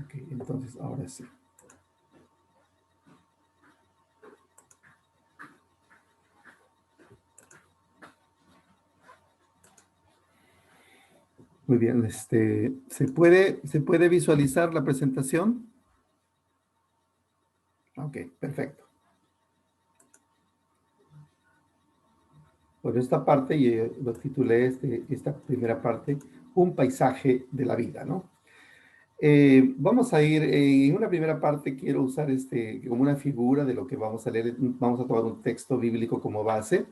Ok, entonces ahora sí. Muy bien, ¿se puede visualizar la presentación? Ok, perfecto. Bueno, esta parte, yo lo titulé esta primera parte, un paisaje de la vida, ¿no? Vamos a ir, en una primera parte quiero usar como una figura de lo que vamos a leer. Vamos a tomar un texto bíblico como base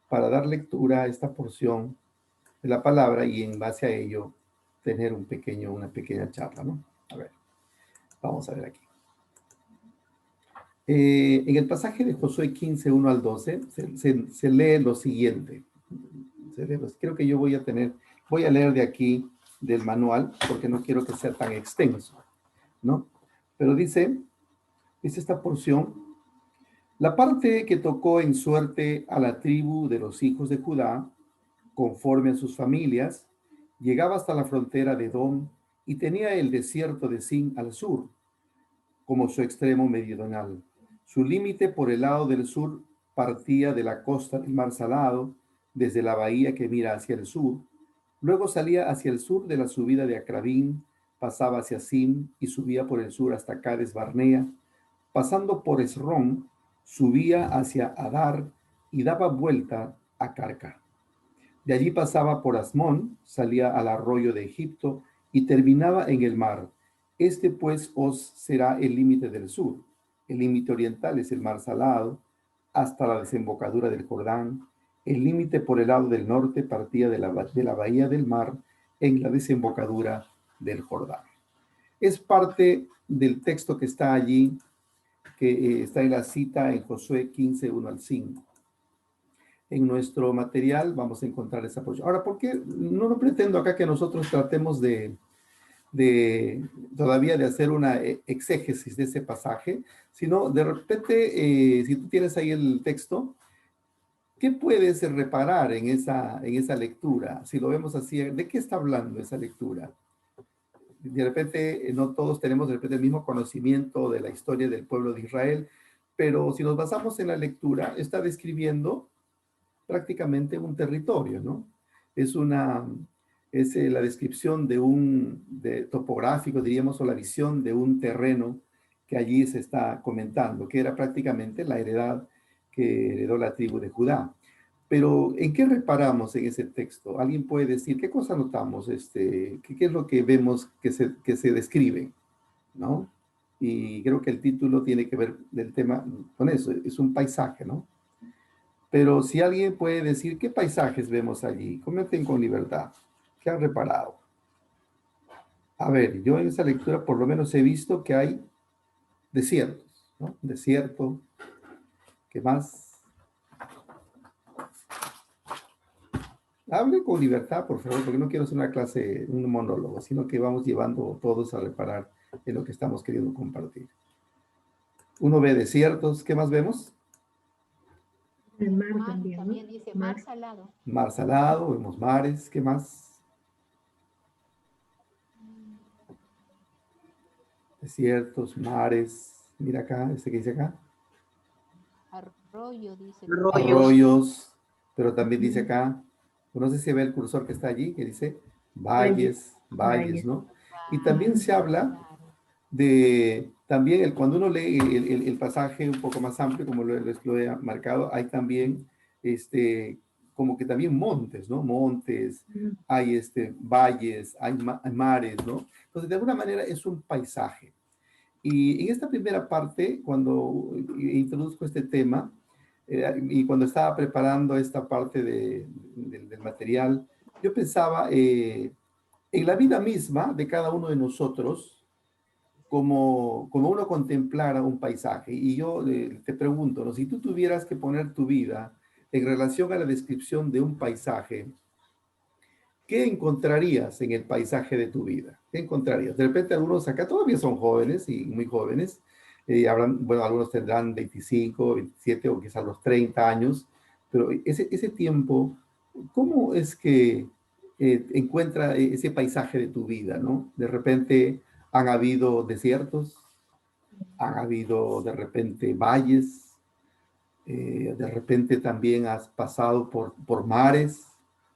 para dar lectura a esta porción de la palabra y en base a ello tener una pequeña charla, ¿no? A ver, vamos a ver aquí. En el pasaje de Josué 15, 1 al 12, se lee lo siguiente. Creo que yo voy a leer de aquí del manual porque no quiero que sea tan extenso, ¿no? Pero dice esta porción: la parte que tocó en suerte a la tribu de los hijos de Judá, conforme a sus familias, llegaba hasta la frontera de Edom y tenía el desierto de Sin al sur, como su extremo meridional. Su límite por el lado del sur partía de la costa del Mar Salado, desde la bahía que mira hacia el sur. Luego salía hacia el sur de la subida de Acrabín, pasaba hacia Sim y subía por el sur hasta Cades Barnea. Pasando por Esrón, subía hacia Adar y daba vuelta a Carca. De allí pasaba por Asmón, salía al arroyo de Egipto y terminaba en el mar. Este pues os será el límite del sur. El límite oriental es el mar Salado, hasta la desembocadura del Jordán. El límite por el lado del norte partía de la bahía del mar en la desembocadura del Jordán. Es parte del texto que está allí, que está en la cita en Josué 15, 1 al 5. En nuestro material vamos a encontrar esa porción. Ahora, ¿por qué no pretendo acá que nosotros tratemos de todavía de hacer una exégesis de ese pasaje, sino de repente, si tú tienes ahí el texto, ¿qué puedes reparar en esa lectura? Si lo vemos así, ¿de qué está hablando esa lectura? De repente, no todos tenemos de repente el mismo conocimiento de la historia del pueblo de Israel, pero si nos basamos en la lectura, está describiendo prácticamente un territorio, ¿no? Es la descripción topográfico, diríamos, o la visión de un terreno que allí se está comentando, que era prácticamente la heredad que heredó la tribu de Judá. Pero, ¿en qué reparamos en ese texto? ¿Alguien puede decir qué cosa notamos? ¿Qué es lo que vemos que se describe? ¿No? Y creo que el título tiene que ver del tema con eso, es un paisaje, ¿no? Pero si alguien puede decir qué paisajes vemos allí, comenten con libertad. ¿Qué han reparado? A ver, yo en esa lectura por lo menos he visto que hay desiertos, ¿no? Desierto, ¿qué más? Hablen con libertad, por favor, porque no quiero hacer una clase, un monólogo, sino que vamos llevando todos a reparar en lo que estamos queriendo compartir. Uno ve desiertos, ¿qué más vemos? El mar también, ¿no? Dice mar salado. Mar salado, vemos mares, ¿qué más? Desiertos, mares, mira acá, que dice acá. Arroyo, dice. Arroyos, pero también dice acá, no sé si ve el cursor que está allí, que dice valles, ¿no? Y también se habla cuando uno lee el pasaje un poco más amplio, como lo he marcado, hay también, como que también montes, ¿no? Montes, hay valles, hay mares, ¿no? Entonces, de alguna manera es un paisaje. Y en esta primera parte, cuando introduzco este tema, y cuando estaba preparando esta parte del material, yo pensaba en la vida misma de cada uno de nosotros, como uno contemplara un paisaje. Y yo te pregunto, ¿no? Si tú tuvieras que poner tu vida en relación a la descripción de un paisaje, ¿qué encontrarías en el paisaje de tu vida? ¿Qué encontrarías? De repente algunos acá todavía son jóvenes y muy jóvenes. Bueno, algunos tendrán 25, 27 o quizás los 30 años, pero ese tiempo, ¿cómo es que encuentra ese paisaje de tu vida, ¿no? De repente Han habido desiertos, han habido de repente valles, de repente también has pasado por mares,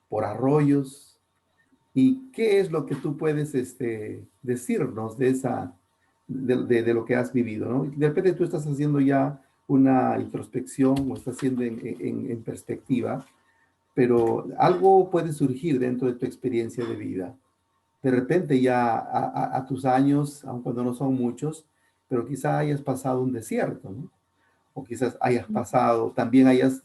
por arroyos. ¿Y qué es lo que tú puedes decirnos de, de lo que has vivido, ¿no? De repente tú estás haciendo ya una introspección o estás haciendo en perspectiva, pero algo puede surgir dentro de tu experiencia de vida. De repente ya a tus años, aun cuando no son muchos, pero quizá hayas pasado un desierto, ¿no? O quizás hayas pasado, también hayas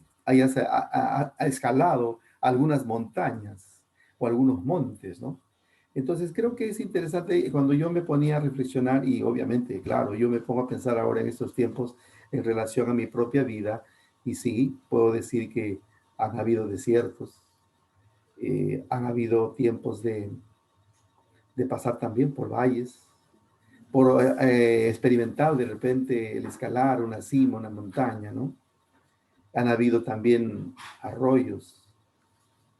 escalado algunas montañas o algunos montes, ¿no? Entonces creo que es interesante cuando yo me ponía a reflexionar y obviamente, claro, yo me pongo a pensar ahora en estos tiempos en relación a mi propia vida y sí, puedo decir que han habido desiertos, han habido tiempos de pasar también por valles, por experimentar de repente el escalar una cima, una montaña, ¿no? Han habido también arroyos,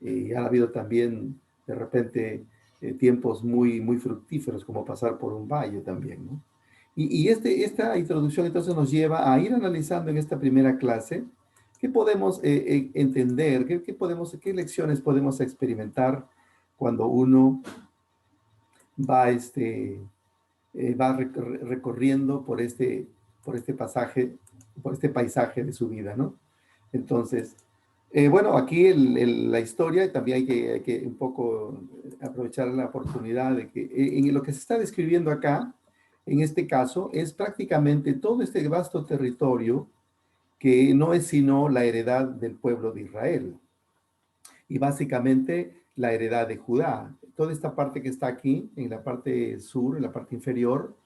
han habido también de repente tiempos muy fructíferos como pasar por un valle también, ¿no? Y esta introducción entonces nos lleva a ir analizando en esta primera clase qué podemos entender, qué lecciones podemos experimentar cuando uno va, va recorriendo por este pasaje, por este paisaje de su vida, ¿no? Entonces, bueno, aquí la historia también hay que un poco aprovechar la oportunidad de que en lo que se está describiendo acá, en este caso, es prácticamente todo este vasto territorio que no es sino la heredad del pueblo de Israel y básicamente la heredad de Judá. Toda esta parte que está aquí, en la parte sur, en la parte inferior,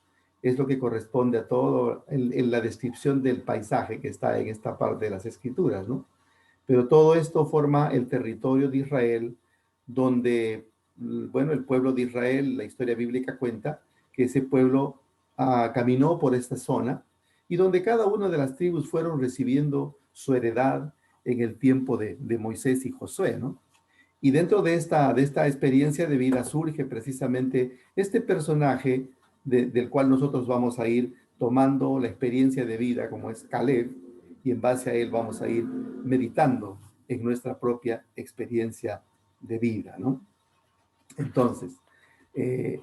es lo que corresponde a todo en la descripción del paisaje que está en esta parte de las escrituras, ¿no? Pero todo esto forma el territorio de Israel, donde, bueno, el pueblo de Israel, la historia bíblica cuenta que ese pueblo caminó por esta zona y donde cada una de las tribus fueron recibiendo su heredad en el tiempo de Moisés y Josué, ¿no? Y dentro de esta experiencia de vida surge precisamente este personaje del cual nosotros vamos a ir tomando la experiencia de vida como es Caleb, y en base a él vamos a ir meditando en nuestra propia experiencia de vida, ¿no? Entonces,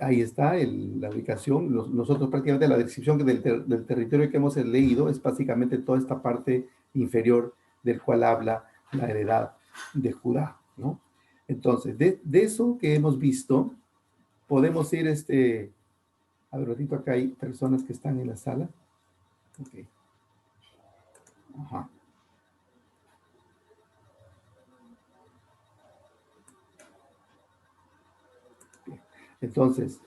ahí está la ubicación. Nosotros prácticamente la descripción del territorio que hemos leído es básicamente toda esta parte inferior del cual habla la heredad de Judá, ¿no? Entonces, de eso que hemos visto, podemos ir, a ver, ratito, acá hay personas que están en la sala. Ok. Ajá. Entonces,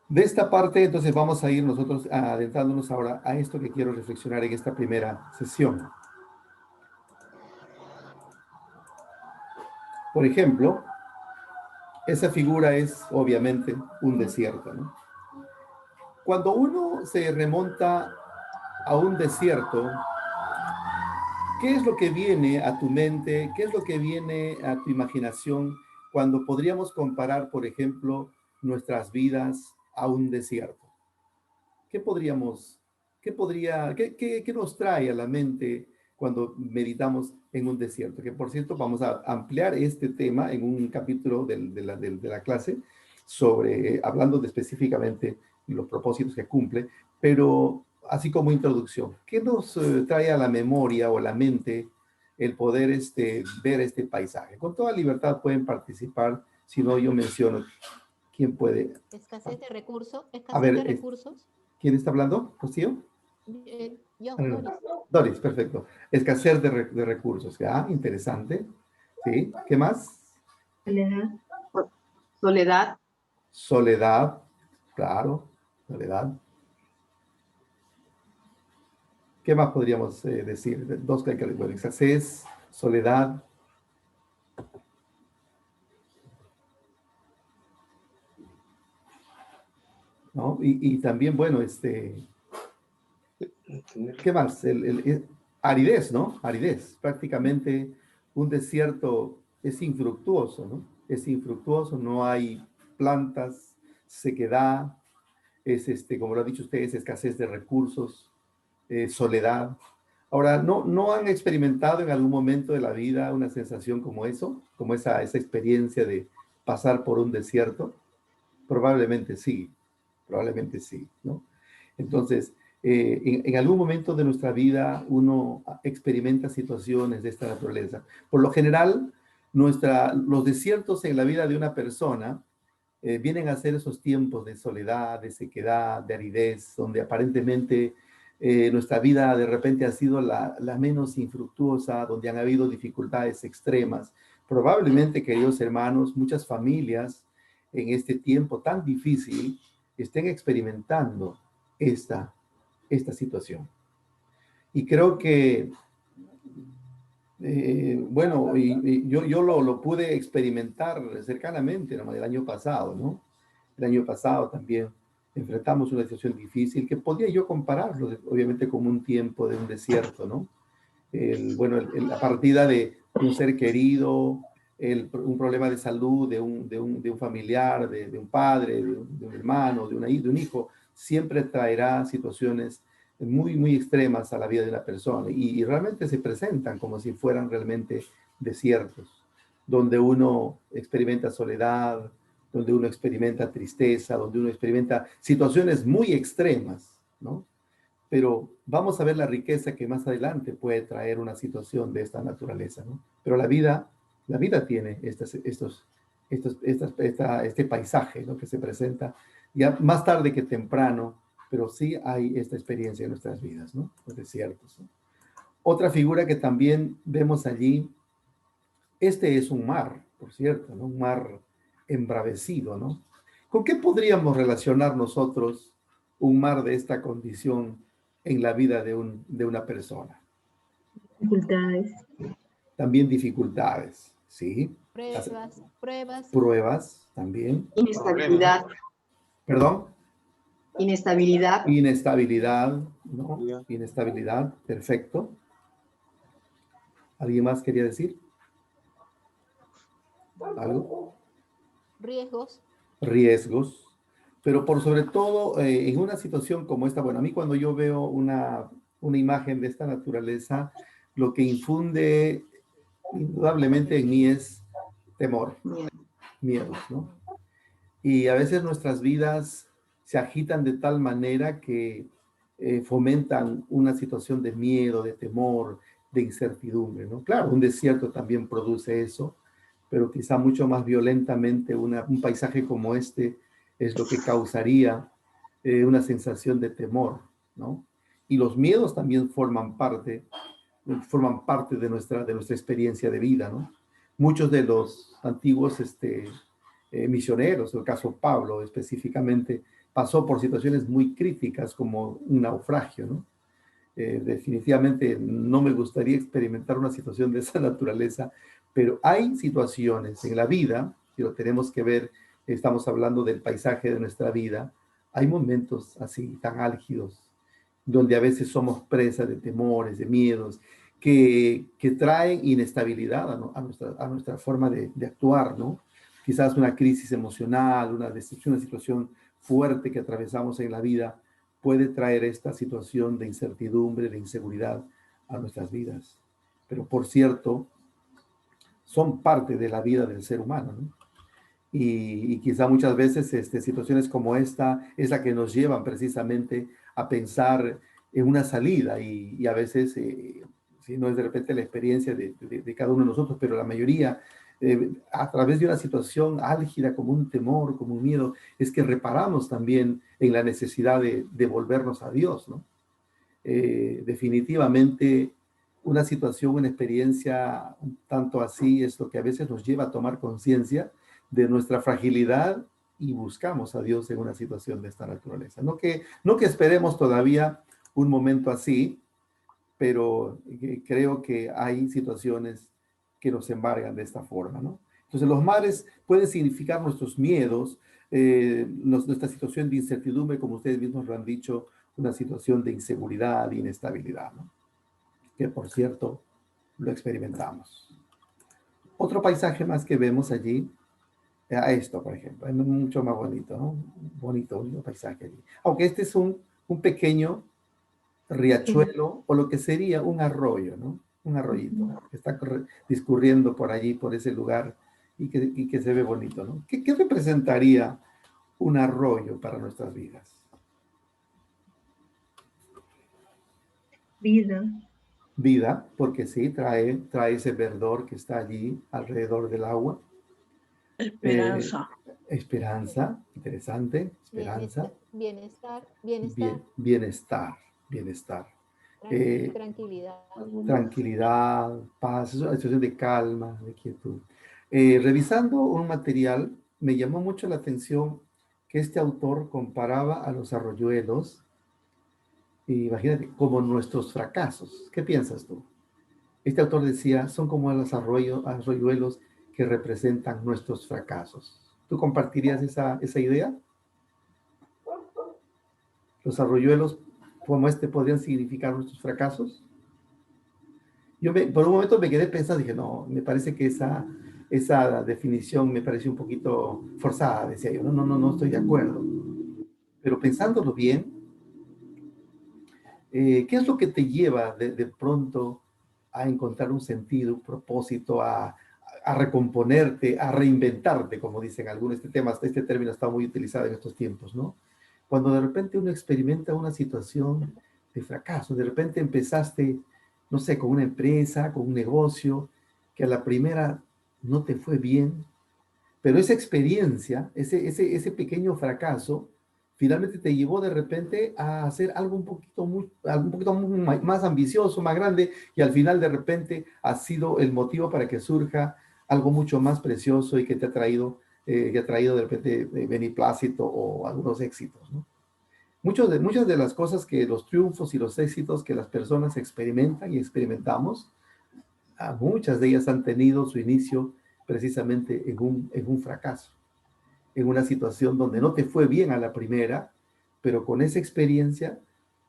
de esta parte, entonces vamos a ir nosotros adentrándonos ahora a esto que quiero reflexionar en esta primera sesión. Por ejemplo, esa figura es obviamente un desierto, ¿no? Cuando uno se remonta a un desierto, ¿qué es lo que viene a tu mente? ¿Qué es lo que viene a tu imaginación cuando podríamos comparar, por ejemplo, nuestras vidas a un desierto? ¿Qué podríamos, qué nos trae a la mente cuando meditamos en un desierto? Que por cierto, vamos a ampliar este tema en un capítulo de la clase sobre, hablando de específicamente los propósitos que cumple, pero así como introducción, ¿qué nos trae a la memoria o a la mente el poder ver este paisaje? Con toda libertad pueden participar, si no yo menciono quién puede. Escasez de recursos, A escasez ver, de recursos. ¿quién está hablando? ¿Rocío? Yo, No. Doris. Doris, perfecto. Escasez de recursos. Ah, interesante. ¿Sí? ¿Qué más? Soledad. Soledad. Soledad. Claro, soledad. ¿Qué más podríamos decir? Dos que hay que bueno, escasez, soledad. ¿No? Y también, bueno, ¿qué más? Aridez, ¿no? Aridez. Prácticamente un desierto es infructuoso, ¿no? Es infructuoso, no hay plantas, sequedad, es, como lo han dicho ustedes, escasez de recursos, soledad. Ahora, ¿no han experimentado en algún momento de la vida una sensación como eso, como esa experiencia de pasar por un desierto? Probablemente sí, ¿no? Entonces, en algún momento de nuestra vida uno experimenta situaciones de esta naturaleza. Por lo general, los desiertos en la vida de una persona vienen a ser esos tiempos de soledad, de sequedad, de aridez, donde aparentemente nuestra vida de repente ha sido la menos infructuosa, donde han habido dificultades extremas. Probablemente, queridos hermanos, muchas familias en este tiempo tan difícil estén experimentando esta situación. Y creo que, bueno, yo lo pude experimentar cercanamente, ¿no? El año pasado, ¿no? El año pasado también enfrentamos una situación difícil que podía yo compararlo, obviamente, como un tiempo de un desierto, ¿no? Bueno, la partida de un ser querido, un problema de salud de un familiar, de un padre, de un hermano, de un hijo, siempre traerá situaciones muy, muy extremas a la vida de una persona y realmente se presentan como si fueran realmente desiertos, donde uno experimenta soledad, donde uno experimenta tristeza, donde uno experimenta situaciones muy extremas, ¿no? Pero vamos a ver la riqueza que más adelante puede traer una situación de esta naturaleza, ¿no? Pero la vida tiene este paisaje, ¿no? Que se presenta ya más tarde que temprano, pero sí hay esta experiencia en nuestras vidas, ¿no? Los desiertos, ¿no? Otra figura que también vemos allí, este es un mar, por cierto, ¿no? Un mar embravecido, ¿no? ¿Con qué podríamos relacionar nosotros un mar de esta condición en la vida de una persona? Dificultades. También dificultades, ¿sí? Pruebas. Pruebas también. Inestabilidad. ¿Perdón? Inestabilidad. Inestabilidad, ¿no? Inestabilidad, perfecto. ¿Alguien más quería decir algo? Riesgos. Riesgos. Pero por sobre todo, en una situación como esta, bueno, a mí cuando yo veo una imagen de esta naturaleza, lo que infunde indudablemente en mí es temor, miedo, ¿no? Y a veces nuestras vidas se agitan de tal manera que fomentan una situación de miedo, de temor, de incertidumbre, ¿no? Claro, un desierto también produce eso, pero quizá mucho más violentamente un paisaje como este es lo que causaría una sensación de temor, ¿no? Y los miedos también forman parte de nuestra experiencia de vida, ¿no? Muchos de los antiguos misioneros, el caso Pablo específicamente, pasó por situaciones muy críticas como un naufragio, ¿no? Definitivamente no me gustaría experimentar una situación de esa naturaleza, pero hay situaciones en la vida, y lo tenemos que ver, estamos hablando del paisaje de nuestra vida, hay momentos así tan álgidos, donde a veces somos presas de temores, de miedos, que traen inestabilidad a nuestra forma de actuar, ¿no? Quizás una crisis emocional, una decepción, una situación fuerte que atravesamos en la vida, puede traer esta situación de incertidumbre, de inseguridad a nuestras vidas. Pero por cierto, son parte de la vida del ser humano, ¿no? Y quizá muchas veces situaciones como esta es la que nos llevan precisamente a pensar en una salida y a veces, si no es de repente la experiencia de cada uno de nosotros, pero la mayoría, a través de una situación álgida como un temor, como un miedo, es que reparamos también en la necesidad de volvernos a Dios, ¿no? Definitivamente una situación, una experiencia un tanto así es lo que a veces nos lleva a tomar conciencia de nuestra fragilidad y buscamos a Dios en una situación de esta naturaleza. No que esperemos todavía un momento así, pero creo que hay situaciones que nos embargan de esta forma, ¿no? Entonces los mares pueden significar nuestros miedos, nuestra situación de incertidumbre, como ustedes mismos lo han dicho, una situación de inseguridad, de inestabilidad, ¿no? Que por cierto lo experimentamos. Otro paisaje más que vemos allí, esto por ejemplo, es mucho más bonito, ¿no? Un bonito, bonito paisaje allí. Aunque este es un pequeño riachuelo o lo que sería un arroyo, ¿no? Un arroyito que está discurriendo por allí, por ese lugar y que se ve bonito, ¿no? ¿Qué representaría un arroyo para nuestras vidas? Vida. Vida, porque sí, trae ese verdor que está allí alrededor del agua. Esperanza. Esperanza, interesante, esperanza. Bienestar, bienestar, Bienestar. tranquilidad. Tranquilidad, paz, es una situación de calma, de quietud. Revisando un material, me llamó mucho la atención que este autor comparaba a los arroyuelos, y imagínate, como nuestros fracasos. ¿Qué piensas tú? Este autor decía, son como los arroyuelos que representan nuestros fracasos. ¿Tú compartirías esa idea? ¿Los arroyuelos como este podrían significar nuestros fracasos? Por un momento me quedé pensando, dije, no, me parece que esa definición me pareció un poquito forzada, decía yo, no estoy de acuerdo. Pero pensándolo bien, ¿qué es lo que te lleva de pronto a encontrar un sentido, un propósito, a recomponerte, a reinventarte, como dicen algunos? Este término está muy utilizado en estos tiempos, ¿no? Cuando de repente uno experimenta una situación de fracaso, de repente empezaste, no sé, con una empresa, con un negocio, que a la primera no te fue bien, pero esa experiencia, ese pequeño fracaso, finalmente te llevó de repente a hacer algo un poquito más ambicioso, más grande, y al final de repente ha sido el motivo para que surja algo mucho más precioso y que te ha traído de repente beneplácito o algunos éxitos, ¿no? Muchas de las cosas que los triunfos y los éxitos que las personas experimentan y experimentamos, muchas de ellas han tenido su inicio precisamente en un fracaso, en una situación donde no te fue bien a la primera, pero con esa experiencia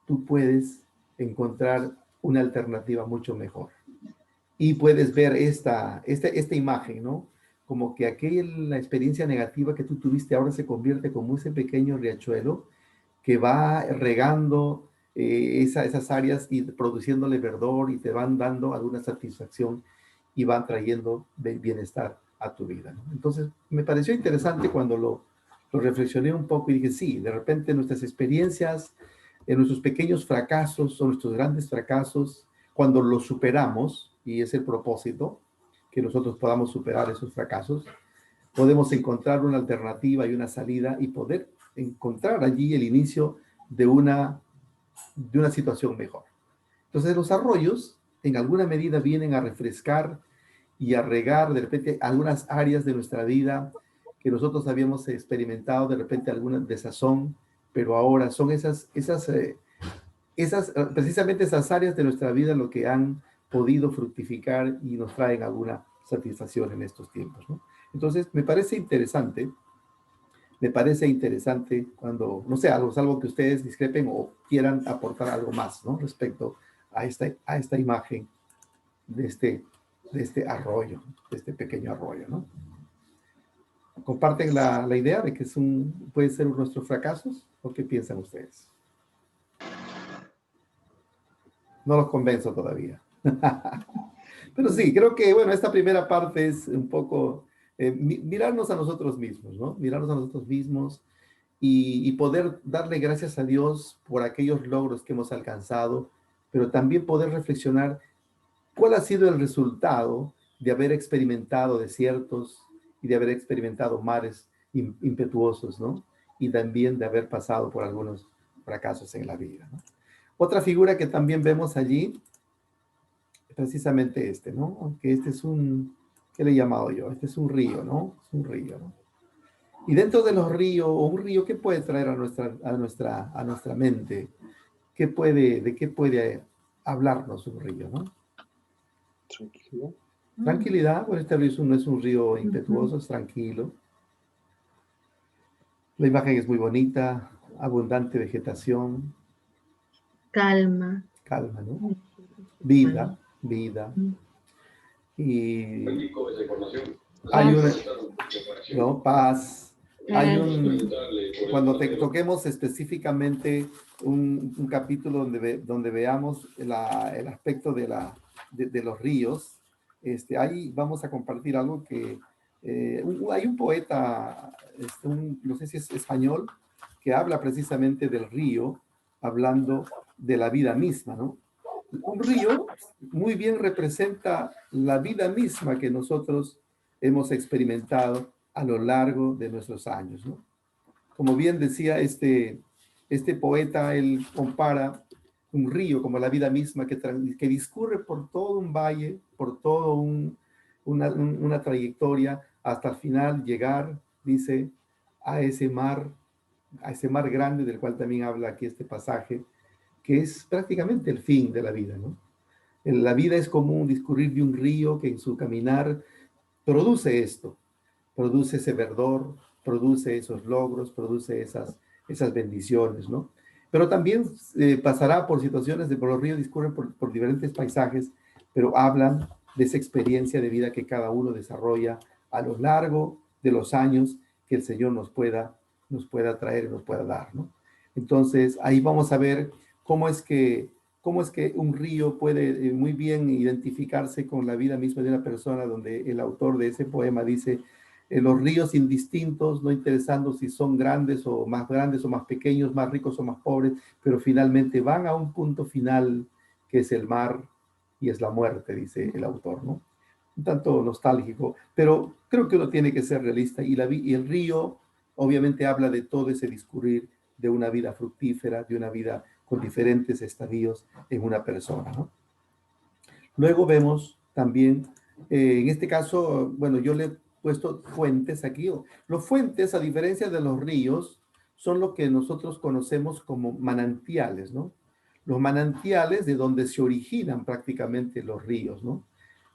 tú puedes encontrar una alternativa mucho mejor. Y puedes ver esta imagen, ¿no? Como que la experiencia negativa que tú tuviste ahora se convierte como ese pequeño riachuelo que va regando esas áreas y produciéndole verdor y te van dando alguna satisfacción y van trayendo bienestar a tu vida, ¿no? Entonces, me pareció interesante cuando lo reflexioné un poco y dije, sí, de repente nuestras experiencias, nuestros pequeños fracasos o nuestros grandes fracasos, cuando los superamos, y es el propósito, que nosotros podamos superar esos fracasos, podemos encontrar una alternativa y una salida y poder encontrar allí el inicio de una situación mejor. Entonces los arroyos en alguna medida vienen a refrescar y a regar de repente algunas áreas de nuestra vida que nosotros habíamos experimentado de repente alguna desazón, pero ahora son precisamente esas áreas de nuestra vida lo que han podido fructificar y nos traen alguna satisfacción en estos tiempos, ¿no? Entonces me parece interesante cuando, no sé, salvo que ustedes discrepen o quieran aportar algo más, ¿no? Respecto a esta imagen de este arroyo, de este pequeño arroyo, ¿no? ¿Comparten la idea de que puede ser uno de nuestros fracasos? ¿O qué piensan ustedes? No los convenzo todavía. Pero sí, creo que, bueno, esta primera parte es un poco mirarnos a nosotros mismos, ¿no? Mirarnos a nosotros mismos y poder darle gracias a Dios por aquellos logros que hemos alcanzado, pero también poder reflexionar cuál ha sido el resultado de haber experimentado desiertos y de haber experimentado mares impetuosos, ¿no? Y también de haber pasado por algunos fracasos en la vida, ¿no? Otra figura que también vemos allí, precisamente ¿no? Que este es ¿qué le he llamado yo? Este es un río, ¿no? Es un río, ¿no? Y dentro de los ríos, o un río, ¿qué puede traer a nuestra mente? ¿De qué puede hablarnos un río, no? Tranquilo. Tranquilidad, pues este río no es un río impetuoso, es tranquilo. La imagen es muy bonita, abundante vegetación. Calma. Calma, ¿no? Vida. Y hay una, ¿no? Paz. Hay cuando toquemos específicamente un capítulo donde veamos el aspecto de los ríos, ahí vamos a compartir algo que hay un poeta, no sé si es español, que habla precisamente del río, hablando de la vida misma, ¿no? Un río muy bien representa la vida misma que nosotros hemos experimentado a lo largo de nuestros años, ¿no? Como bien decía este poeta, él compara un río como la vida misma que discurre por todo un valle, por toda una trayectoria, hasta el final llegar, dice, a ese mar grande del cual también habla aquí este pasaje, que es prácticamente el fin de la vida, ¿no? La vida es como un discurrir de un río que en su caminar produce esto, produce ese verdor, produce esos logros, produce esas bendiciones, ¿no? Pero también pasará por situaciones por los ríos discurren por diferentes paisajes, pero hablan de esa experiencia de vida que cada uno desarrolla a lo largo de los años que el Señor nos pueda traer y nos pueda dar, ¿no? Entonces, ahí vamos a ver cómo es que un río puede muy bien identificarse con la vida misma de una persona, donde el autor de ese poema dice, los ríos indistintos, no interesando si son grandes o más pequeños, más ricos o más pobres, pero finalmente van a un punto final que es el mar y es la muerte, dice el autor, ¿no? Un tanto nostálgico, pero creo que uno tiene que ser realista y el río obviamente habla de todo ese discurrir de una vida fructífera, de una vida con diferentes estadios en una persona, ¿no? Luego vemos también, en este caso, bueno, yo le he puesto fuentes aquí. Los fuentes, a diferencia de los ríos, son lo que nosotros conocemos como manantiales, ¿no? Los manantiales de donde se originan prácticamente los ríos, ¿no?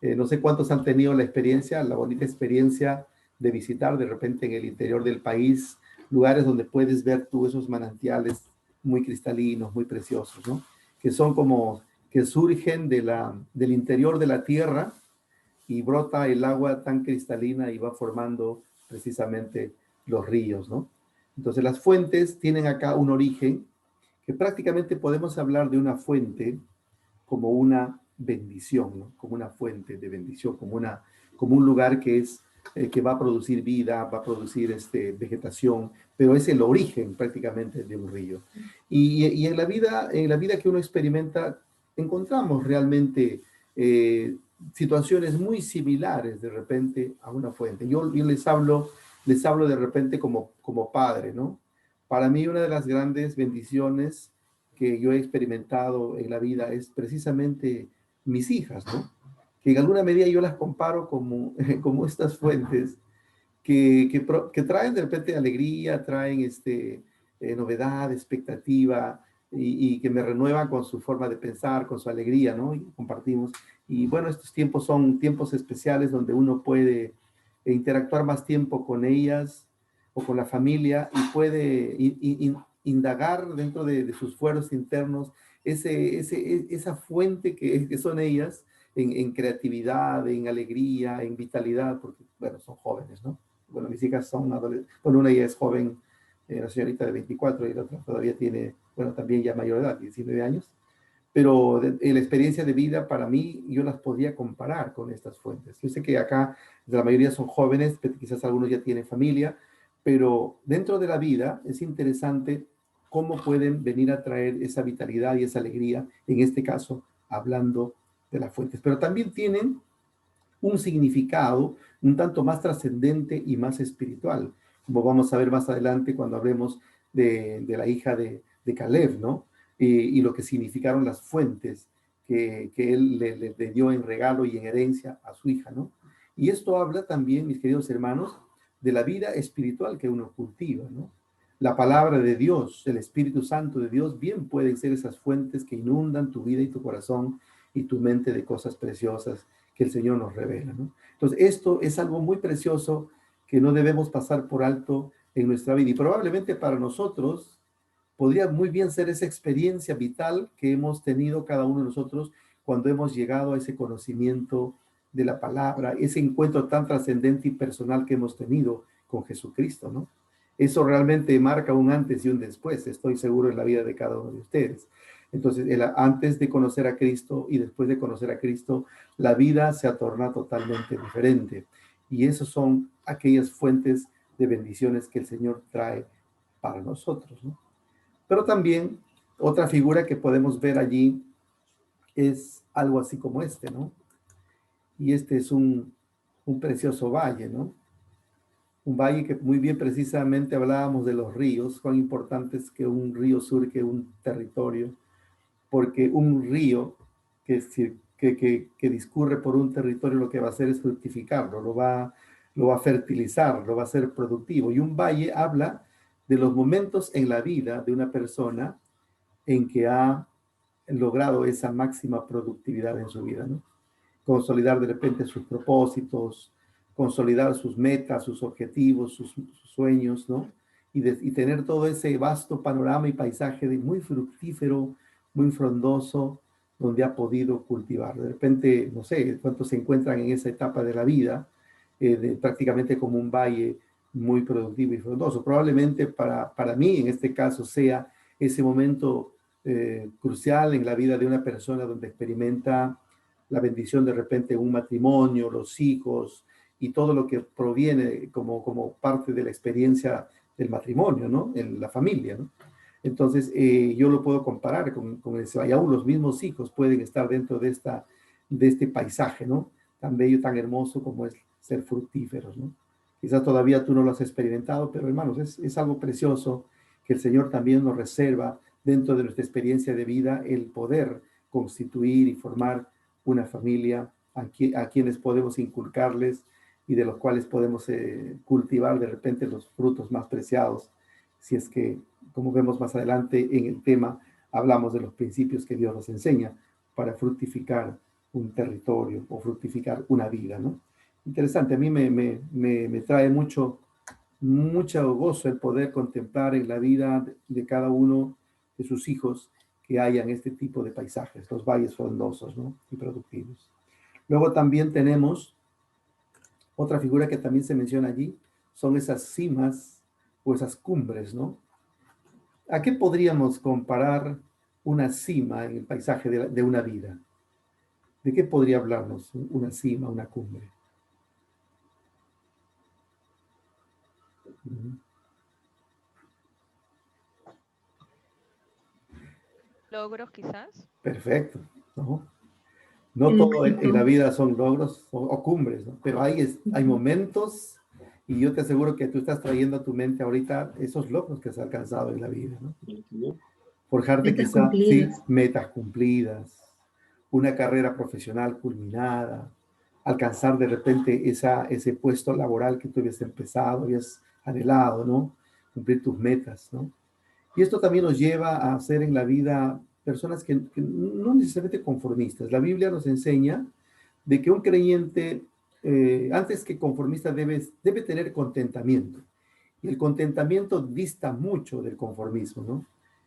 No sé cuántos han tenido la bonita experiencia de visitar de repente en el interior del país lugares donde puedes ver tú esos manantiales muy cristalinos, muy preciosos, ¿no? Que son como que surgen del interior de la tierra y brota el agua tan cristalina y va formando precisamente los ríos, ¿no? Entonces las fuentes tienen acá un origen que prácticamente podemos hablar de una fuente como una bendición, ¿no? Como una fuente de bendición, como un lugar que va a producir vida, va a producir vegetación, pero es el origen prácticamente de un río. Y en la vida que uno experimenta, encontramos realmente situaciones muy similares de repente a una fuente. Yo les hablo de repente como padre, ¿no? Para mí una de las grandes bendiciones que yo he experimentado en la vida es precisamente mis hijas, ¿no? Que en alguna medida yo las comparo como estas fuentes que traen de repente alegría, traen novedad, expectativa, y que me renuevan con su forma de pensar, con su alegría, ¿no? Y compartimos. Y bueno, estos tiempos son tiempos especiales donde uno puede interactuar más tiempo con ellas o con la familia y puede indagar dentro de sus fueros internos esa fuente que son ellas en creatividad, en alegría, en vitalidad, porque, bueno, son jóvenes, ¿no? Bueno, mis hijas son adolescentes, bueno, una ya es joven, la señorita de 24 y la otra todavía tiene, bueno, también ya mayor edad, 19 años, pero la experiencia de vida para mí, yo las podía comparar con estas fuentes. Yo sé que acá la mayoría son jóvenes, quizás algunos ya tienen familia, pero dentro de la vida es interesante cómo pueden venir a traer esa vitalidad y esa alegría, en este caso, hablando de las fuentes. Pero también tienen un significado un tanto más trascendente y más espiritual, como vamos a ver más adelante cuando hablemos de la hija de Caleb, ¿no? Y lo que significaron las fuentes que él le dio en regalo y en herencia a su hija, ¿no? Y esto habla también, mis queridos hermanos, de la vida espiritual que uno cultiva, ¿no? La palabra de Dios, el Espíritu Santo de Dios, bien pueden ser esas fuentes que inundan tu vida y tu corazón y tu mente de cosas preciosas que el Señor nos revela, ¿no? Entonces, esto es algo muy precioso que no debemos pasar por alto en nuestra vida. Y probablemente para nosotros podría muy bien ser esa experiencia vital que hemos tenido cada uno de nosotros cuando hemos llegado a ese conocimiento de la palabra, ese encuentro tan trascendente y personal que hemos tenido con Jesucristo, ¿no? Eso realmente marca un antes y un después, estoy seguro, en la vida de cada uno de ustedes. Entonces, antes de conocer a Cristo y después de conocer a Cristo, la vida se torna totalmente diferente. Y esas son aquellas fuentes de bendiciones que el Señor trae para nosotros, ¿no? Pero también otra figura que podemos ver allí es algo así como este, ¿no? Y este es un precioso valle, ¿no? Un valle que muy bien precisamente hablábamos de los ríos, cuán importante es que un río surque un territorio, porque un río que discurre por un territorio lo que va a hacer es fructificarlo, lo va a fertilizar, lo va a hacer productivo. Y un valle habla de los momentos en la vida de una persona en que ha logrado esa máxima productividad en su vida, ¿no? Consolidar de repente sus propósitos, consolidar sus metas, sus objetivos, sus sueños, ¿no? Y tener todo ese vasto panorama y paisaje muy fructífero, muy frondoso, donde ha podido cultivar. De repente, no sé cuántos se encuentran en esa etapa de la vida, prácticamente como un valle muy productivo y frondoso. Probablemente para mí, en este caso, sea ese momento crucial en la vida de una persona donde experimenta la bendición de repente un matrimonio, los hijos y todo lo que proviene como parte de la experiencia del matrimonio, ¿no? En la familia, ¿no? Entonces, yo lo puedo comparar con eso. Y aún los mismos hijos pueden estar dentro de este paisaje, ¿no? Tan bello, tan hermoso como es ser fructíferos, ¿no? Quizás todavía tú no lo has experimentado, pero hermanos, es algo precioso que el Señor también nos reserva dentro de nuestra experiencia de vida, el poder constituir y formar una familia a quienes podemos inculcarles y de los cuales podemos cultivar de repente los frutos más preciados, si es que, como vemos más adelante en el tema, hablamos de los principios que Dios nos enseña para fructificar un territorio o fructificar una vida, ¿no? Interesante, a mí me trae mucho gozo el poder contemplar en la vida de cada uno de sus hijos que hayan este tipo de paisajes, los valles frondosos, ¿no? Y productivos. Luego también tenemos otra figura que también se menciona allí, son esas cimas o esas cumbres, ¿no? ¿A qué podríamos comparar una cima en el paisaje de una vida? ¿De qué podría hablarnos una cima, una cumbre? Logros quizás. Perfecto, ¿no? No todo en la Éxito. vida son logros o cumbres, ¿no? Pero hay momentos, y yo te aseguro que tú estás trayendo a tu mente ahorita esos logros que has alcanzado en la vida, ¿no? Forjarte Metas quizá, sí, cumplidas. metas cumplidas, una carrera profesional culminada, alcanzar de repente ese puesto laboral que tú habías empezado, habías anhelado, ¿no? Cumplir tus metas, ¿no? Y esto también nos lleva a ser en la vida personas que no necesariamente conformistas. La Biblia nos enseña de que un creyente, antes que conformista, debe tener contentamiento. Y el contentamiento dista mucho del conformismo, ¿no?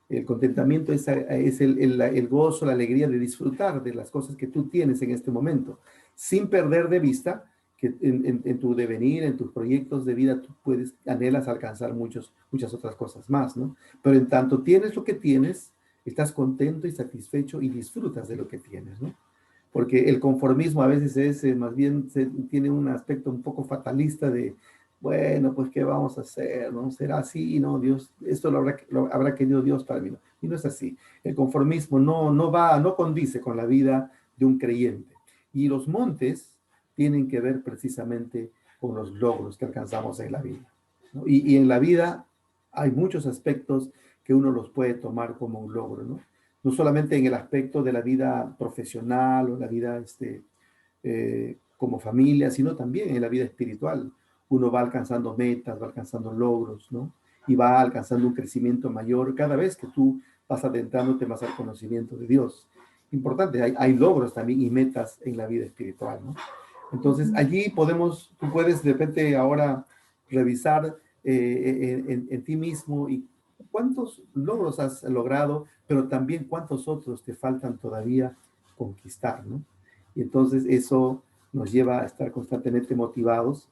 El contentamiento es el gozo, la alegría de disfrutar de las cosas que tú tienes en este momento, sin perder de vista que en tu devenir, en tus proyectos de vida, tú anhelas alcanzar muchas otras cosas más, ¿no? Pero en tanto tienes lo que tienes, estás contento y satisfecho y disfrutas de lo que tienes, ¿no? Porque el conformismo a veces más bien tiene un aspecto un poco fatalista de, bueno, pues ¿qué vamos a hacer? ¿No? ¿Será así? No, Dios, esto lo habrá querido Dios para mí. ¿No? Y no es así. El conformismo no condice con la vida de un creyente. Y los montes tienen que ver precisamente con los logros que alcanzamos en la vida, ¿no? Y en la vida hay muchos aspectos que uno los puede tomar como un logro, ¿no? No solamente en el aspecto de la vida profesional o la vida como familia, sino también en la vida espiritual. Uno va alcanzando metas, va alcanzando logros, ¿no? Y va alcanzando un crecimiento mayor cada vez que tú vas adentrándote más al conocimiento de Dios. Importante, hay logros también y metas en la vida espiritual, ¿no? Entonces, allí tú puedes de repente ahora revisar en ti mismo y cuántos logros has logrado, pero también cuántos otros te faltan todavía conquistar, ¿no? Y entonces eso nos lleva a estar constantemente motivados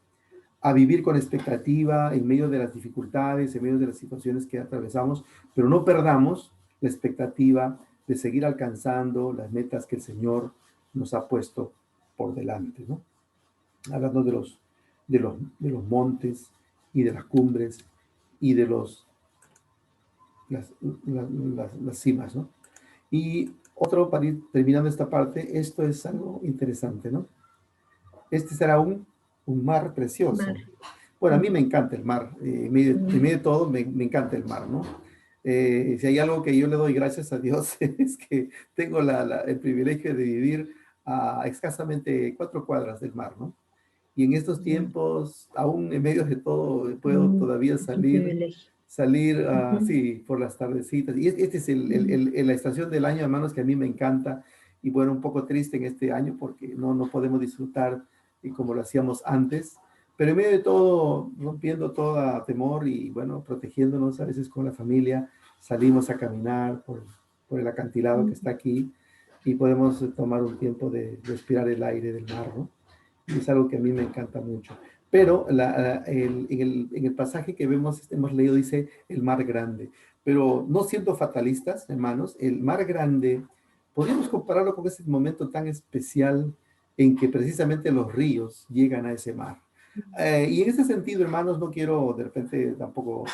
a vivir con expectativa en medio de las dificultades, en medio de las situaciones que atravesamos, pero no perdamos la expectativa de seguir alcanzando las metas que el Señor nos ha puesto por delante, ¿no? Hablando de los montes y de las cumbres y de las cimas, ¿no? Y otro, para ir terminando esta parte, esto es algo interesante, ¿no? Este será un mar precioso. Mar. Bueno, a mí me encanta el mar. En medio de todo, me encanta el mar, ¿no? Si hay algo que yo le doy gracias a Dios es que tengo el privilegio de vivir a escasamente 4 cuadras del mar, ¿no? Y en estos tiempos, aún en medio de todo, puedo todavía Qué privilegio. sí, por las tardecitas. Y este es la estación del año, hermanos, que a mí me encanta. Y bueno, un poco triste en este año porque no podemos disfrutar como lo hacíamos antes. Pero en medio de todo, rompiendo todo temor y bueno, protegiéndonos a veces con la familia, salimos a caminar por el acantilado que está aquí y podemos tomar un tiempo de respirar el aire del mar, ¿no? Y es algo que a mí me encanta mucho. Pero en el pasaje que hemos leído dice el mar grande. Pero no siendo fatalistas, hermanos, el mar grande, podríamos compararlo con ese momento tan especial en que precisamente los ríos llegan a ese mar. Y en ese sentido, hermanos, no quiero de repente tampoco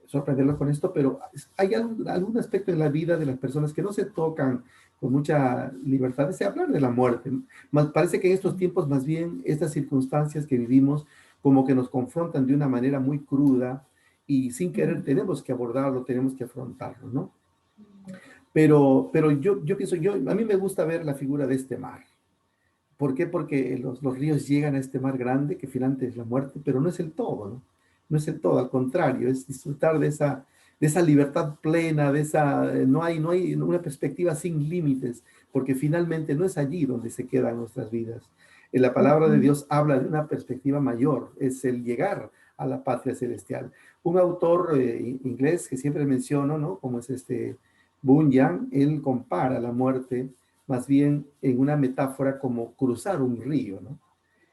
sorprenderlos con esto, pero hay algún aspecto en la vida de las personas que no se tocan con mucha libertad de hablar de la muerte. Parece que en estos tiempos, más bien, estas circunstancias que vivimos como que nos confrontan de una manera muy cruda y sin querer tenemos que abordarlo, tenemos que afrontarlo, ¿no? Pero yo pienso, a mí me gusta ver la figura de este mar. ¿Por qué? Porque los ríos llegan a este mar grande que finalmente es la muerte, pero no es el todo, ¿no? No es el todo, al contrario, es disfrutar de esa libertad plena, no hay una perspectiva sin límites, porque finalmente no es allí donde se quedan nuestras vidas. En la palabra de Dios habla de una perspectiva mayor, es el llegar a la patria celestial. Un autor inglés que siempre menciono, ¿no? Como es Bunyan, él compara la muerte más bien en una metáfora como cruzar un río, ¿no?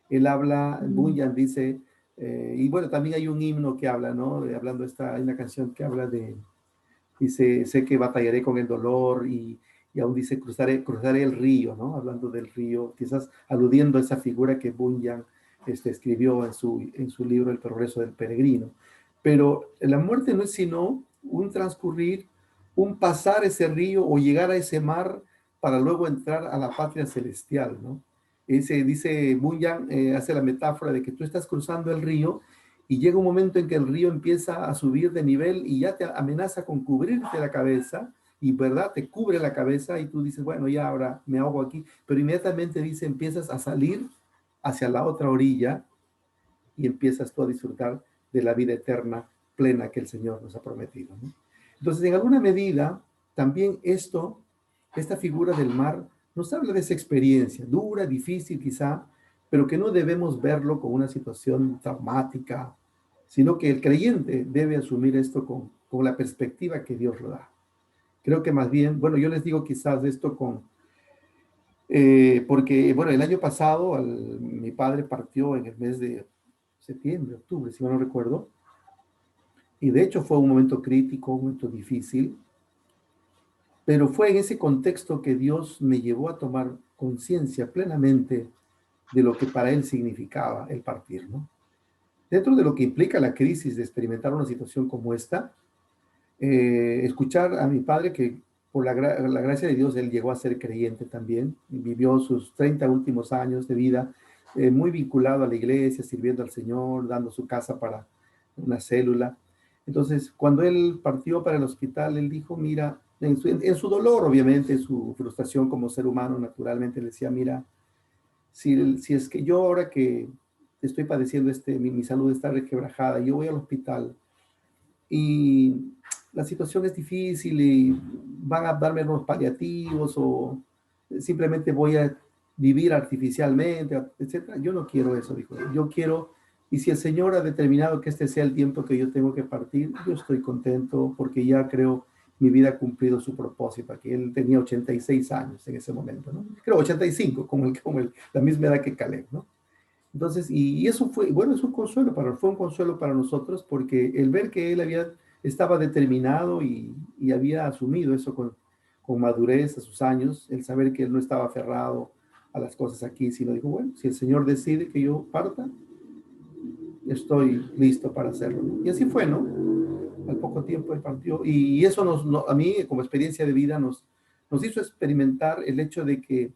Él habla, Bunyan dice, y bueno, también hay un himno que habla, ¿no? Hay una canción que habla dice, sé que batallaré con el dolor y aún dice, cruzaré el río, ¿no? Hablando del río, quizás aludiendo a esa figura que Bunyan escribió en su libro El progreso del peregrino. Pero la muerte no es sino un transcurrir, un pasar ese río o llegar a ese mar para luego entrar a la patria celestial, ¿no? Dice Bunyan, hace la metáfora de que tú estás cruzando el río y llega un momento en que el río empieza a subir de nivel y ya te amenaza con cubrirte la cabeza y, ¿verdad? Te cubre la cabeza y tú dices, bueno, ya ahora me ahogo aquí, pero inmediatamente dice, empiezas a salir hacia la otra orilla y empiezas tú a disfrutar de la vida eterna plena que el Señor nos ha prometido, ¿no? Entonces, en alguna medida, también esta figura del mar nos habla de esa experiencia, dura, difícil quizá, pero que no debemos verlo como una situación traumática, sino que el creyente debe asumir esto con la perspectiva que Dios lo da. Creo que más bien, bueno, yo les digo quizás esto porque, bueno, el año pasado mi padre partió en el mes de septiembre, octubre, si mal no recuerdo, y de hecho fue un momento crítico, un momento difícil, pero fue en ese contexto que Dios me llevó a tomar conciencia plenamente de lo que para él significaba el partir, ¿no? Dentro de lo que implica la crisis de experimentar una situación como esta, escuchar a mi padre que por la gracia de Dios él llegó a ser creyente también, vivió sus 30 últimos años de vida muy vinculado a la iglesia, sirviendo al Señor, dando su casa para una célula. Entonces, cuando él partió para el hospital, él dijo, mira, en su dolor, obviamente, su frustración como ser humano, naturalmente, le decía, mira, si es que yo ahora que estoy padeciendo mi salud está requebrajada, yo voy al hospital y la situación es difícil y van a darme unos paliativos o simplemente voy a vivir artificialmente, etcétera. Yo no quiero eso, dijo. Yo quiero, y si el Señor ha determinado que este sea el tiempo que yo tengo que partir, yo estoy contento porque ya creo mi vida ha cumplido su propósito. Aquí él tenía 86 años en ese momento, ¿no? Creo 85, como la misma edad que Caleb, ¿no? Entonces, y eso fue, bueno, fue un consuelo para nosotros porque el ver que él estaba determinado y había asumido eso con madurez a sus años, el saber que él no estaba aferrado a las cosas aquí, sino dijo, bueno, si el Señor decide que yo parta, estoy listo para hacerlo, ¿no? Y así fue, ¿no? Al poco tiempo él partió y eso a mí como experiencia de vida nos hizo experimentar el hecho de que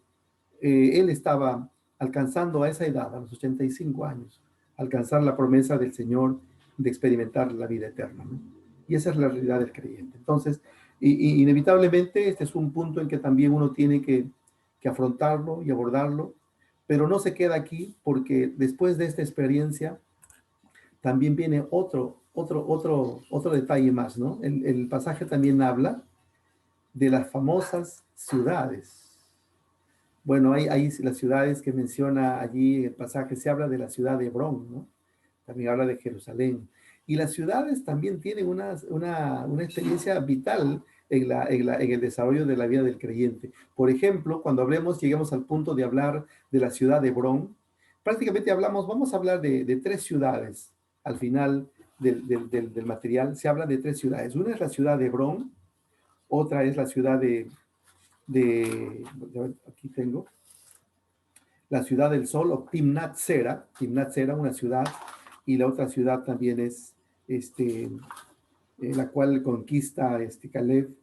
él estaba alcanzando a esa edad, a los 85 años, alcanzar la promesa del Señor de experimentar la vida eterna, ¿no? Y esa es la realidad del creyente. Entonces, inevitablemente este es un punto en que también uno tiene que afrontarlo y abordarlo, pero no se queda aquí porque después de esta experiencia también viene otro detalle más, ¿no? El pasaje también habla de las famosas ciudades. Bueno, hay las ciudades que menciona allí en el pasaje, se habla de la ciudad de Hebrón, ¿no? También habla de Jerusalén. Y las ciudades también tienen una experiencia vital en el desarrollo de la vida del creyente. Por ejemplo, cuando lleguemos al punto de hablar de la ciudad de Hebrón, prácticamente vamos a hablar de tres ciudades. Al final del material se habla de tres ciudades. Una es la ciudad de Hebrón, otra es la ciudad aquí tengo, la ciudad del sol, o Timnat Sera, una ciudad, y la otra ciudad también es, la cual conquista Caleb,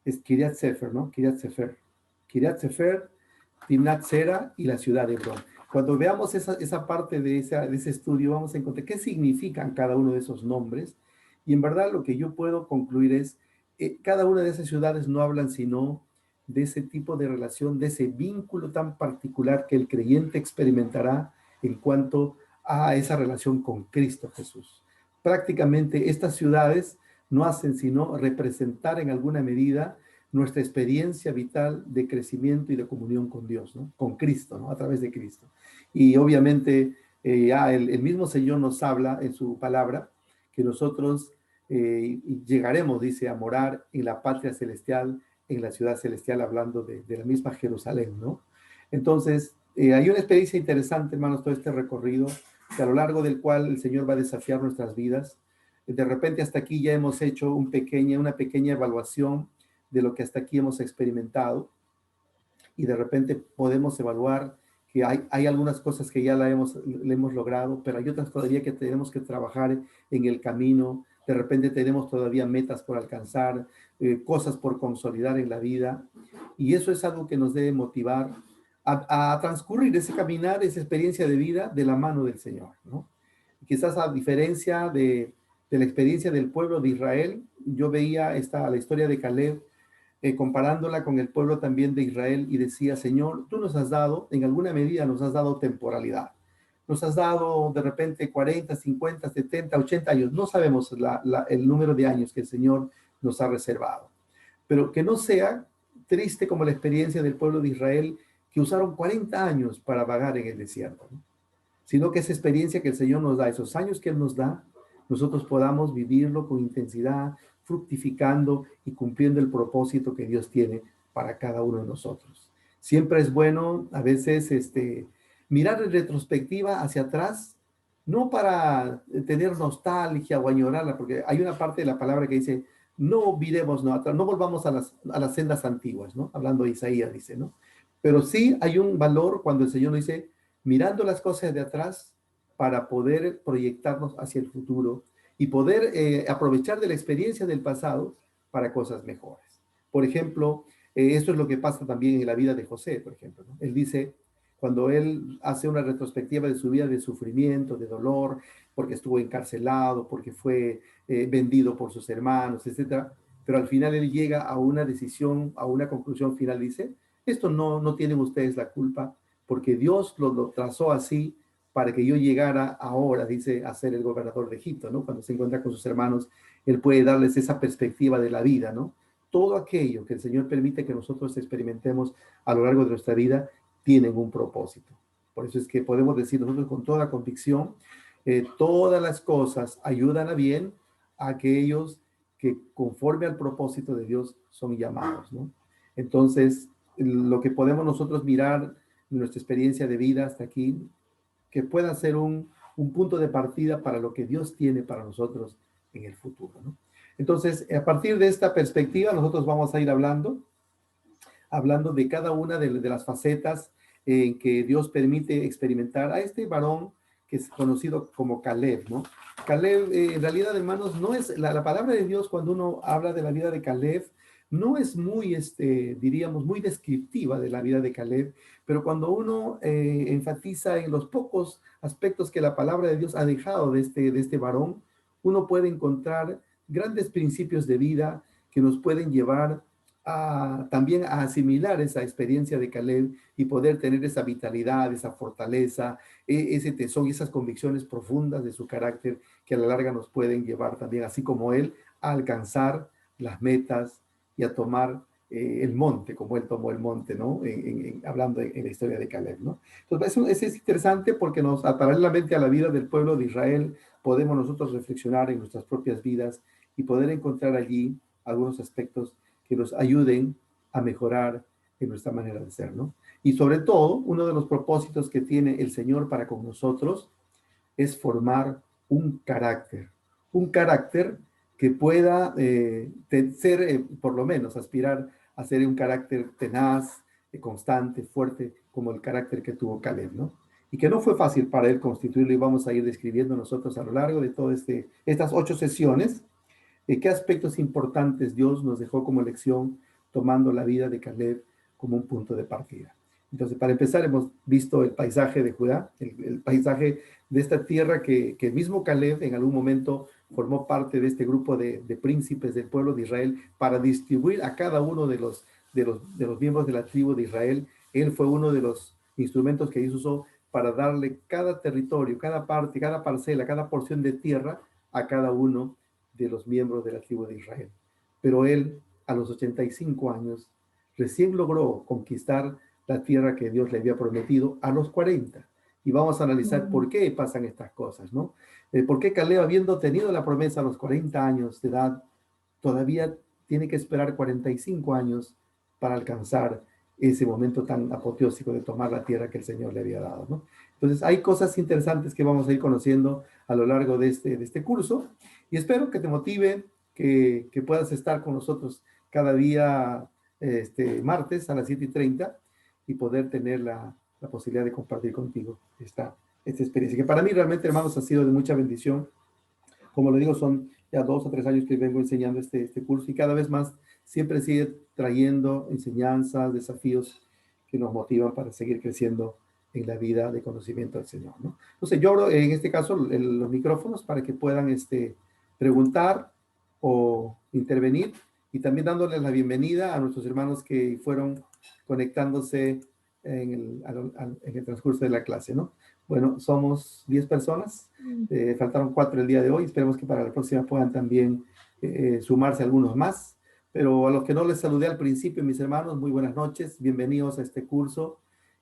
es Kiriat Sefer, ¿no? Kiriat Sefer, Timnat Sera y la ciudad de Hebrón. Cuando veamos esa parte de ese estudio, vamos a encontrar qué significan cada uno de esos nombres, y en verdad lo que yo puedo concluir es, cada una de esas ciudades no hablan sino de ese tipo de relación, de ese vínculo tan particular que el creyente experimentará en cuanto a esa relación con Cristo Jesús. Prácticamente estas ciudades no hacen sino representar en alguna medida nuestra experiencia vital de crecimiento y de comunión con Dios, ¿no? Con Cristo, ¿no? A través de Cristo. Y obviamente ya el mismo Señor nos habla en su palabra que nosotros llegaremos, dice, a morar en la patria celestial, en la ciudad celestial, hablando de la misma Jerusalén, ¿no? Entonces, hay una experiencia interesante, hermanos, todo este recorrido, que a lo largo del cual el Señor va a desafiar nuestras vidas. De repente hasta aquí ya hemos hecho una pequeña evaluación de lo que hasta aquí hemos experimentado, y de repente podemos evaluar que hay algunas cosas que ya le hemos logrado, pero hay otras todavía que tenemos que trabajar en el camino. De repente tenemos todavía metas por alcanzar, cosas por consolidar en la vida, y eso es algo que nos debe motivar a transcurrir ese caminar, esa experiencia de vida de la mano del Señor, ¿no? Quizás a diferencia de la experiencia del pueblo de Israel, yo veía la historia de Caleb, comparándola con el pueblo también de Israel, y decía, Señor, tú nos has dado, en alguna medida nos has dado temporalidad. Nos has dado de repente 40, 50, 70, 80 años. No sabemos el número de años que el Señor nos ha reservado. Pero que no sea triste como la experiencia del pueblo de Israel, que usaron 40 años para vagar en el desierto, ¿no? Sino que esa experiencia que el Señor nos da, esos años que Él nos da, nosotros podamos vivirlo con intensidad, fructificando y cumpliendo el propósito que Dios tiene para cada uno de nosotros. Siempre es bueno a veces mirar en retrospectiva hacia atrás, no para tener nostalgia o añorarla, porque hay una parte de la palabra que dice, no miremos atrás, no volvamos a las sendas antiguas, ¿no? Hablando de Isaías, dice, ¿no? Pero sí hay un valor cuando el Señor nos dice, mirando las cosas de atrás para poder proyectarnos hacia el futuro y poder aprovechar de la experiencia del pasado para cosas mejores. Por ejemplo, esto es lo que pasa también en la vida de José, por ejemplo, ¿no? Él dice, cuando él hace una retrospectiva de su vida de sufrimiento, de dolor, porque estuvo encarcelado, porque fue vendido por sus hermanos, etcétera, pero al final él llega a una decisión, a una conclusión final, dice, esto no tienen ustedes la culpa, porque Dios lo trazó así para que yo llegara ahora, dice, a ser el gobernador de Egipto, ¿no? Cuando se encuentra con sus hermanos, él puede darles esa perspectiva de la vida, ¿no? Todo aquello que el Señor permite que nosotros experimentemos a lo largo de nuestra vida, tienen un propósito. Por eso es que podemos decir nosotros con toda convicción, todas las cosas ayudan a bien a aquellos que conforme al propósito de Dios son llamados, ¿no? Entonces, lo que podemos nosotros mirar en nuestra experiencia de vida hasta aquí, que pueda ser un punto de partida para lo que Dios tiene para nosotros en el futuro, ¿no? Entonces, a partir de esta perspectiva, nosotros vamos a ir hablando de cada una de las facetas en que Dios permite experimentar a este varón que es conocido como Caleb, ¿no? Caleb, en realidad, hermanos, no es la palabra de Dios cuando uno habla de la vida de Caleb, no es muy, diríamos, muy descriptiva de la vida de Caleb, pero cuando uno enfatiza en los pocos aspectos que la palabra de Dios ha dejado de este varón, uno puede encontrar grandes principios de vida que nos pueden llevar también a asimilar esa experiencia de Caleb y poder tener esa vitalidad, esa fortaleza, ese tesón y esas convicciones profundas de su carácter que a la larga nos pueden llevar también, así como él, a alcanzar las metas y a tomar el monte, como él tomó el monte, ¿no? Hablando en la historia de Caleb, ¿no? Entonces, eso es interesante porque paralelamente a la vida del pueblo de Israel, podemos nosotros reflexionar en nuestras propias vidas y poder encontrar allí algunos aspectos que nos ayuden a mejorar en nuestra manera de ser, ¿no? Y sobre todo, uno de los propósitos que tiene el Señor para con nosotros es formar un carácter que pueda ser, por lo menos, aspirar a ser un carácter tenaz, constante, fuerte, como el carácter que tuvo Caleb, ¿no? Y que no fue fácil para él constituirlo y vamos a ir describiendo nosotros a lo largo de todas estas 8 sesiones, qué aspectos importantes Dios nos dejó como lección tomando la vida de Caleb como un punto de partida. Entonces, para empezar, hemos visto el paisaje de Judá, el paisaje de esta tierra que el mismo Caleb en algún momento formó parte de este grupo de príncipes del pueblo de Israel para distribuir a cada uno de los miembros de la tribu de Israel. Él fue uno de los instrumentos que Dios usó para darle cada territorio, cada parte, cada parcela, cada porción de tierra a cada uno de los miembros de la tribu de Israel. Pero él, a los 85 años, recién logró conquistar la tierra que Dios le había prometido a los 40. Y vamos a analizar por qué pasan estas cosas, ¿no? ¿Por qué Caleb, habiendo tenido la promesa a los 40 años de edad, todavía tiene que esperar 45 años para alcanzar ese momento tan apoteósico de tomar la tierra que el Señor le había dado, ¿no? Entonces, hay cosas interesantes que vamos a ir conociendo a lo largo de este curso y espero que te motive, que puedas estar con nosotros cada día martes a las 7:30 y poder tener la posibilidad de compartir contigo esta experiencia, que para mí realmente, hermanos, ha sido de mucha bendición. Como lo digo, son ya 2 o 3 años que vengo enseñando este curso y cada vez más siempre sigue trayendo enseñanzas, desafíos que nos motivan para seguir creciendo en la vida de conocimiento del Señor, ¿no? Entonces yo abro en este caso los micrófonos para que puedan preguntar o intervenir y también dándoles la bienvenida a nuestros hermanos que fueron conectándose en el transcurso de la clase, ¿no? Bueno, somos 10 personas, faltaron 4 el día de hoy, esperemos que para la próxima puedan también sumarse algunos más, pero a los que no les saludé al principio, mis hermanos, muy buenas noches, bienvenidos a este curso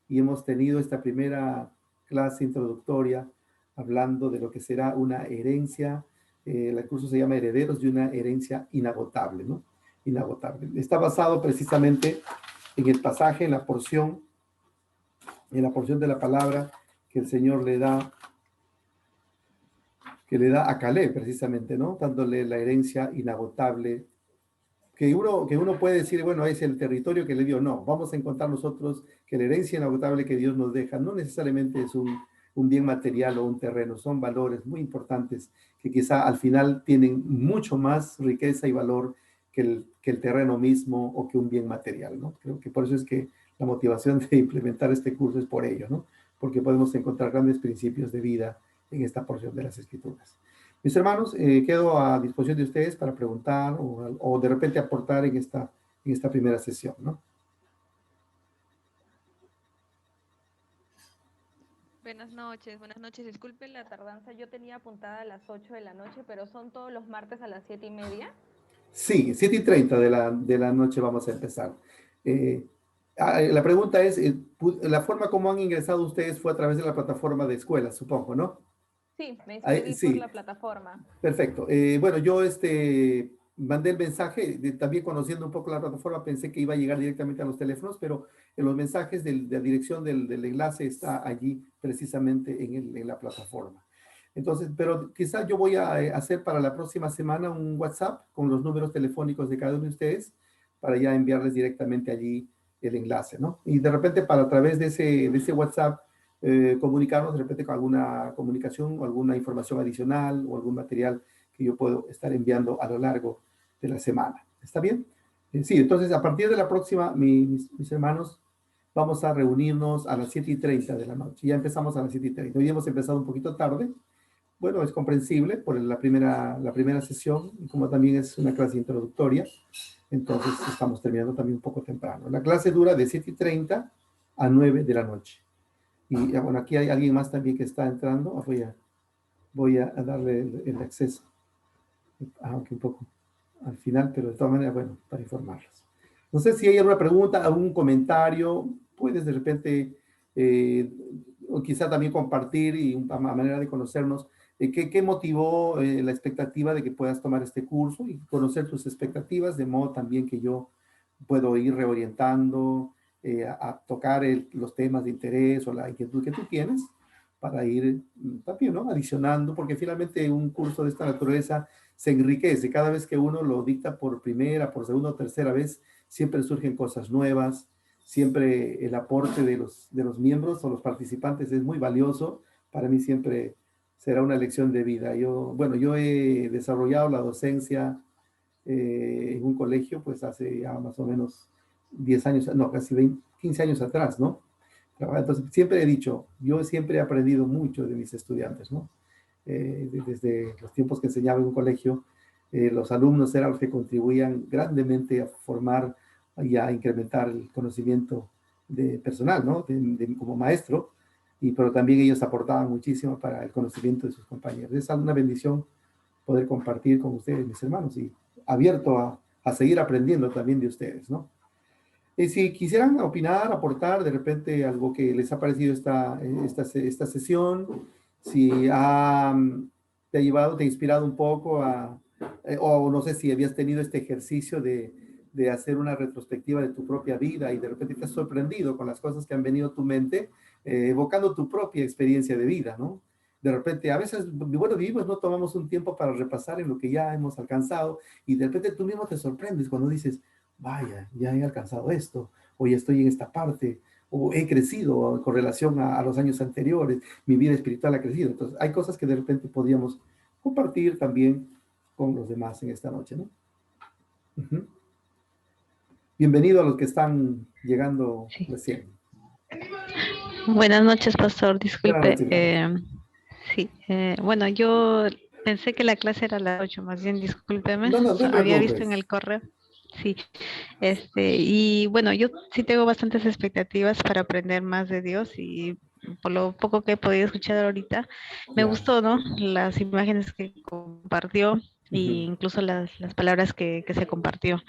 y hemos tenido esta primera clase introductoria hablando de lo que será una herencia, el curso se llama Herederos de una herencia inagotable, ¿no? Inagotable. Está basado precisamente en el pasaje, en la porción de la palabra que el Señor le da a Caleb, precisamente, ¿no? Dándole la herencia inagotable, que uno puede decir, bueno, es el territorio que le dio. No, vamos a encontrar nosotros que la herencia inagotable que Dios nos deja no necesariamente es un bien material o un terreno, son valores muy importantes que quizá al final tienen mucho más riqueza y valor que el terreno mismo o que un bien material, ¿no? Creo que por eso es que la motivación de implementar este curso es por ello, ¿no? Porque podemos encontrar grandes principios de vida en esta porción de las Escrituras. Mis hermanos, quedo a disposición de ustedes para preguntar o de repente aportar en esta primera sesión, ¿no? Buenas noches. Disculpen la tardanza. Yo tenía apuntada a las 8 de la noche, pero son todos los martes a las 7:30. Sí, 7:30 de la noche vamos a empezar. La pregunta es, la forma como han ingresado ustedes fue a través de la plataforma de escuela, supongo, ¿no? Sí, me inscribí Sí. por la plataforma. Perfecto. Bueno, yo mandé el mensaje, también conociendo un poco la plataforma, pensé que iba a llegar directamente a los teléfonos, pero en los mensajes de la dirección del enlace está allí precisamente en la plataforma. Entonces, pero quizás yo voy a hacer para la próxima semana un WhatsApp con los números telefónicos de cada uno de ustedes para ya enviarles directamente allí el enlace, ¿no? Y de repente para a través de ese WhatsApp comunicarnos de repente con alguna comunicación o alguna información adicional o algún material que yo puedo estar enviando a lo largo de la semana. ¿Está bien? Sí, entonces a partir de la próxima, mis hermanos, vamos a reunirnos a las 7:30 de la noche. Ya empezamos a las 7:30. Hoy hemos empezado un poquito tarde. Bueno, es comprensible por la primera sesión, y como también es una clase introductoria, entonces estamos terminando también un poco temprano. La clase dura de 7:30 a 9 de la noche. Y bueno, aquí hay alguien más también que está entrando. Voy a darle el acceso, aunque un poco al final, pero de todas maneras, bueno, para informarlos. No sé si hay alguna pregunta, algún comentario, puedes de repente, o quizá también compartir y una manera de conocernos, ¿qué motivó la expectativa de que puedas tomar este curso y conocer tus expectativas, de modo también que yo puedo ir reorientando, a tocar los temas de interés o la inquietud que tú tienes para ir también, ¿no? Adicionando, porque finalmente un curso de esta naturaleza se enriquece. Cada vez que uno lo dicta por primera, por segunda o tercera vez, siempre surgen cosas nuevas, siempre el aporte de los miembros o los participantes es muy valioso. Para mí siempre será una lección de vida. Yo he desarrollado la docencia en un colegio, pues hace ya más o menos 10 años, no, casi 15 años atrás, ¿no? Entonces, siempre he dicho, yo siempre he aprendido mucho de mis estudiantes, ¿no? Desde los tiempos que enseñaba en un colegio, los alumnos eran los que contribuían grandemente a formar y a incrementar el conocimiento personal, ¿no? Como maestro, pero también ellos aportaban muchísimo para el conocimiento de sus compañeros. Es una bendición poder compartir con ustedes, mis hermanos, y abierto a seguir aprendiendo también de ustedes, ¿no? Si quisieran opinar, aportar de repente algo que les ha parecido esta sesión, si te ha llevado, te ha inspirado un poco o no sé si habías tenido este ejercicio de hacer una retrospectiva de tu propia vida y de repente te has sorprendido con las cosas que han venido a tu mente, evocando tu propia experiencia de vida, ¿no? De repente, a veces, bueno, vivimos, no tomamos un tiempo para repasar en lo que ya hemos alcanzado y de repente tú mismo te sorprendes cuando dices, vaya, ya he alcanzado esto, o ya estoy en esta parte, o he crecido con relación a los años anteriores, mi vida espiritual ha crecido. Entonces, hay cosas que de repente podríamos compartir también con los demás en esta noche, ¿no? Uh-huh. Bienvenido a los que están llegando recién. Buenas noches, pastor. Disculpe. Buenas noches. Sí, bueno, yo pensé que la clase era a las 8, más bien discúlpeme. No había visto en el correo. Sí, y bueno, yo sí tengo bastantes expectativas para aprender más de Dios y por lo poco que he podido escuchar ahorita, me gustó, ¿no? Las imágenes que compartió e incluso las palabras que se compartió.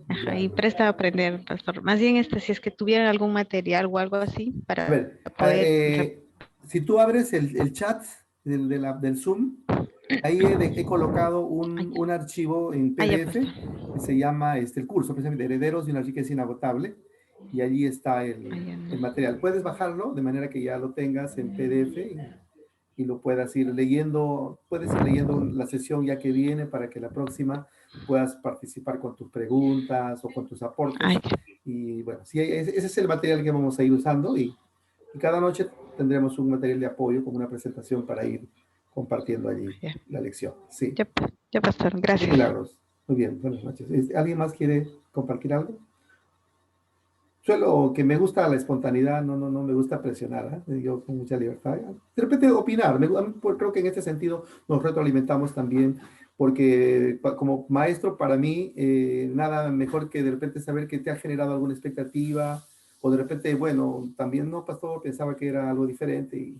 Ajá, y presta a aprender, pastor. Más bien, si es que tuvieran algún material o algo así para poder... si tú abres el chat del Zoom, ahí he colocado un archivo en PDF que se llama el curso, precisamente Herederos de una riqueza inagotable, y allí está el material. Puedes bajarlo de manera que ya lo tengas en PDF y lo puedas ir leyendo. Puedes ir leyendo la sesión ya que viene para que la próxima puedas participar con tus preguntas o con tus aportes. Y bueno, sí, ese es el material que vamos a ir usando y cada noche tendremos un material de apoyo como una presentación para ir compartiendo allí la lección. Sí. Ya, pastor, gracias. Milagros. Muy bien, buenas noches. ¿Alguien más quiere compartir algo? Suelo que me gusta la espontaneidad, no me gusta presionar, yo con mucha libertad. De repente opinar, creo que en este sentido nos retroalimentamos también, porque como maestro para mí, nada mejor que de repente saber que te ha generado alguna expectativa, o de repente, bueno, también no, pastor, pensaba que era algo diferente y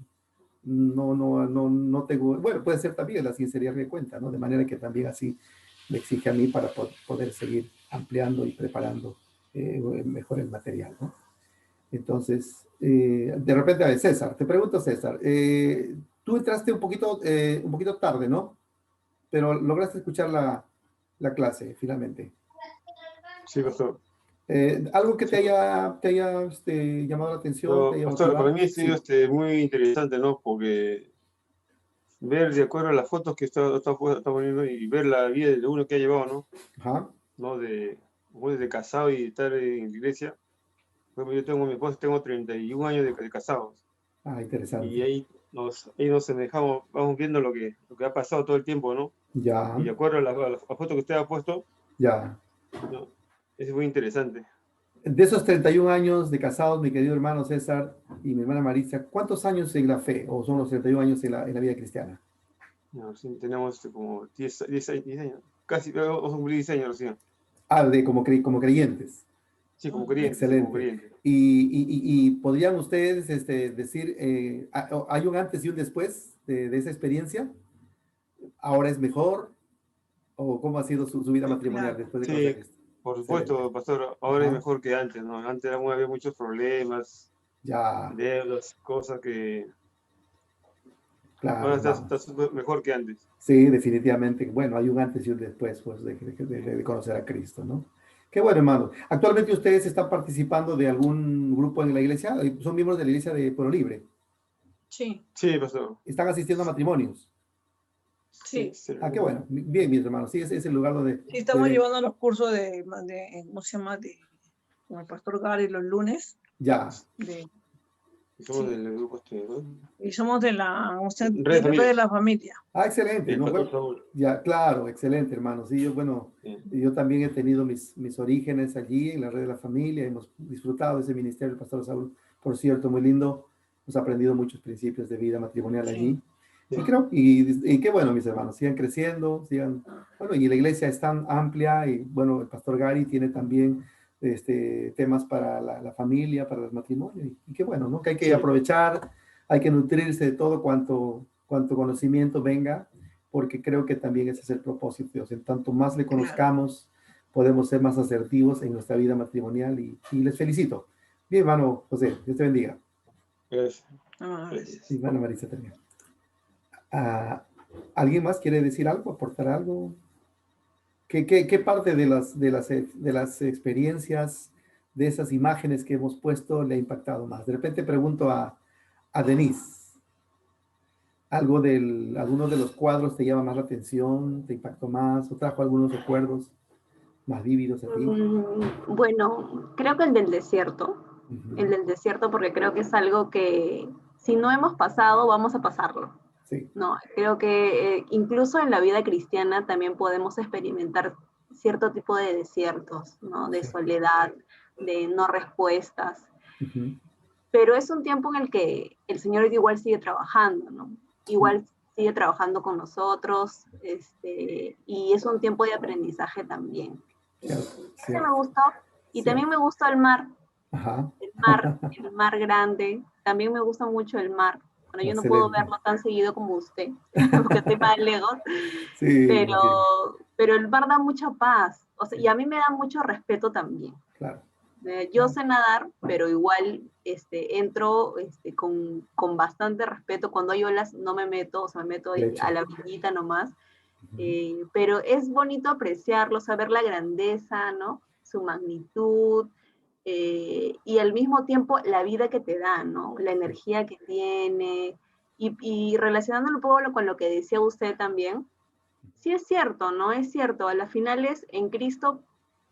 no tengo, bueno, puede ser también la sinceridad que cuenta, ¿no? De manera que también así me exige a mí para poder seguir ampliando y preparando mejor el material, ¿no? Entonces, de repente, a ver, César, te pregunto, César, tú entraste un poquito tarde, ¿no? Pero lograste escuchar la la clase, finalmente. Sí, pastor. ¿Algo que te haya llamado la atención? No, te haya pastor, motivado? para mí ha sido Sí. muy interesante, ¿no? Porque ver de acuerdo a las fotos que está poniendo y ver la vida de uno que ha llevado, ¿no? Ajá. ¿No? De casado y estar en la iglesia. Por ejemplo, yo tengo mi esposa, tengo 31 años de casados. Ah, interesante. Y ahí nos semejamos, vamos viendo lo que ha pasado todo el tiempo, ¿no? Ya, Y de acuerdo a la foto que usted ha puesto, ya. ¿no? Es muy interesante. De esos 31 años de casados, mi querido hermano César y mi hermana Marisa, ¿cuántos años en la fe o son los 31 años en la vida cristiana? No, sí, tenemos como 10 años, casi, vamos a cumplir 10 años recién. Ah, como creyentes. Sí, como creyentes. Sí, Excelente. como creyentes. Y podrían ustedes decir, ¿hay un antes y un después de esa experiencia? ¿Ahora es mejor? ¿O cómo ha sido su vida matrimonial después de conocer a Sí, Cristo? por supuesto, Excelente. pastor, ahora es Ajá. mejor que antes, ¿no? Antes había muchos problemas, Ya, deudas, cosas que claro, ahora hermano. está súper mejor que antes. Sí, definitivamente. Bueno, hay un antes y un después, pues, de conocer a Cristo, ¿no? Qué bueno, hermano. Actualmente ustedes están participando de algún grupo en la iglesia. Son miembros de la iglesia de Pueblo Libre. Sí, Sí, pastor. Están asistiendo a matrimonios. sí. Sí. Ah, qué bueno. Bien, mis hermanos. Sí, es el lugar donde... Sí, estamos deben- llevando los cursos ¿cómo se llama? Con el pastor Gary los lunes. Ya, Somos Sí. del grupo ¿no? Y somos de la, o sea, Red de la familia. ah, excelente. El ¿No? pastor Bueno, Saúl. ya, claro, excelente, hermano. Sí, Sí. yo también he tenido mis orígenes allí en la red de la familia. Hemos disfrutado de ese ministerio del pastor Saúl, por cierto, muy lindo. Hemos aprendido muchos principios de vida matrimonial Sí. allí. Sí. Y qué bueno, mis hermanos, sigan creciendo, bueno, y la iglesia es tan amplia y bueno, el pastor Gary tiene también temas para la familia, para el matrimonio, y qué bueno, ¿no? Que hay que Sí. aprovechar, hay que nutrirse de todo cuanto conocimiento venga, porque creo que también ese es el propósito, Dios. En tanto más le conozcamos, podemos ser más asertivos en nuestra vida matrimonial y les felicito. Bien, hermano José, Dios te bendiga. Gracias. Gracias. Y hermana Marisa también. ¿Alguien más quiere decir algo, aportar algo? ¿Qué parte de las experiencias, de esas imágenes que hemos puesto le ha impactado más? De repente pregunto a Denise, ¿alguno de los cuadros te llama más la atención, te impactó más o trajo algunos recuerdos más vívidos a ti? Bueno, creo que el del desierto, porque creo que es algo que si no hemos pasado, vamos a pasarlo. Sí. No, creo que incluso en la vida cristiana también podemos experimentar cierto tipo de desiertos, ¿no? De soledad, de no respuestas. Pero es un tiempo en el que el Señor igual sigue trabajando, ¿no? Igual sigue trabajando con nosotros, y es un tiempo de aprendizaje también. Ese me gustó, y también me gusta el mar. Ajá. El mar grande, también me gusta mucho el mar. Bueno, yo no puedo verlo tan seguido como usted, porque estoy más lejos, sí, pero el mar da mucha paz, o sea, y a mí me da mucho respeto también. Claro. Yo sé nadar, pero igual entro con bastante respeto. Cuando hay olas no me meto, o sea, me meto a la orillita nomás. Pero es bonito apreciarlo, saber la grandeza, ¿no? Su magnitud, y al mismo tiempo la vida que te da, ¿no? La energía que tiene. Y relacionándolo un poco con lo que decía usted también, sí es cierto, ¿no? Es cierto, a las finales en Cristo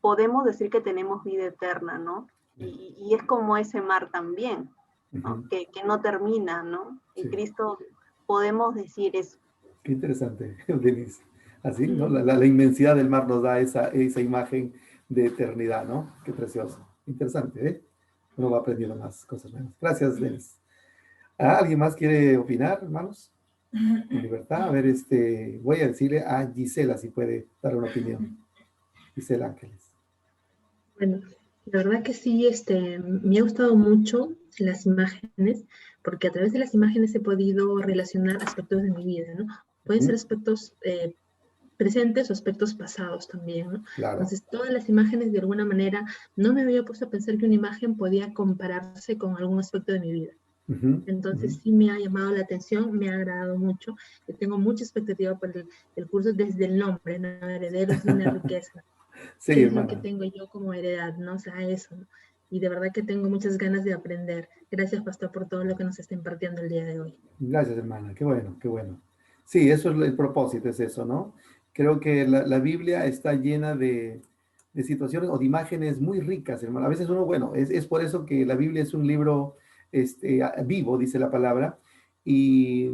podemos decir que tenemos vida eterna, ¿no? Y es como ese mar también, ¿no? Que no termina, ¿no? En Cristo podemos decir eso. Qué interesante, Denise. Así, ¿no? La inmensidad del mar nos da esa imagen de eternidad, ¿no? Qué precioso. Interesante, ¿eh? Uno va aprendiendo más cosas nuevas. Gracias, Denise. ¿Alguien más quiere opinar, hermanos? En libertad. A ver, voy a decirle a Gisela si puede dar una opinión. Gisela Ángeles. Bueno, la verdad que sí, me ha gustado mucho las imágenes, porque a través de las imágenes he podido relacionar aspectos de mi vida, ¿no? Pueden ser aspectos presentes o aspectos pasados también, ¿no? Claro. Entonces, todas las imágenes, de alguna manera, no me había puesto a pensar que una imagen podía compararse con algún aspecto de mi vida. Entonces sí me ha llamado la atención, me ha agradado mucho. Yo tengo mucha expectativa por el curso desde el nombre, ¿no? Herederos de una riqueza. Sí, ¿Qué es lo que hermana. tengo yo como heredad? ¿No? O sea, eso, ¿no? Y de verdad que tengo muchas ganas de aprender. Gracias, pastor, por todo lo que nos está impartiendo el día de hoy. Gracias, hermana. Qué bueno, qué bueno. Sí, eso es el propósito, es eso, ¿no? Creo que la Biblia está llena de situaciones o de imágenes muy ricas, hermano. A veces uno, bueno, es por eso que la Biblia es un libro vivo, dice la palabra. Y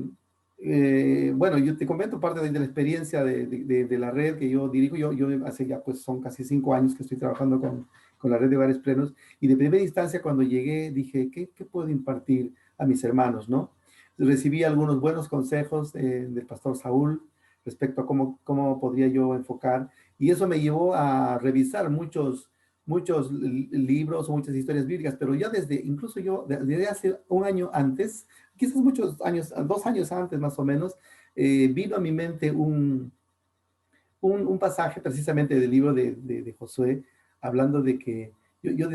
bueno, yo te comento parte de la experiencia de la red que yo dirijo. Yo hace ya, pues son casi 5 años que estoy trabajando con la red de hogares plenos. Y de primera instancia, cuando llegué, dije, ¿qué puedo impartir a mis hermanos, no? Recibí algunos buenos consejos del pastor Saúl respecto a cómo podría yo enfocar. Y eso me llevó a revisar muchos libros o muchas historias bíblicas, pero ya incluso yo, desde hace un año antes, quizás muchos años, 2 años antes más o menos, vino a mi mente un pasaje precisamente del libro de Josué, hablando de que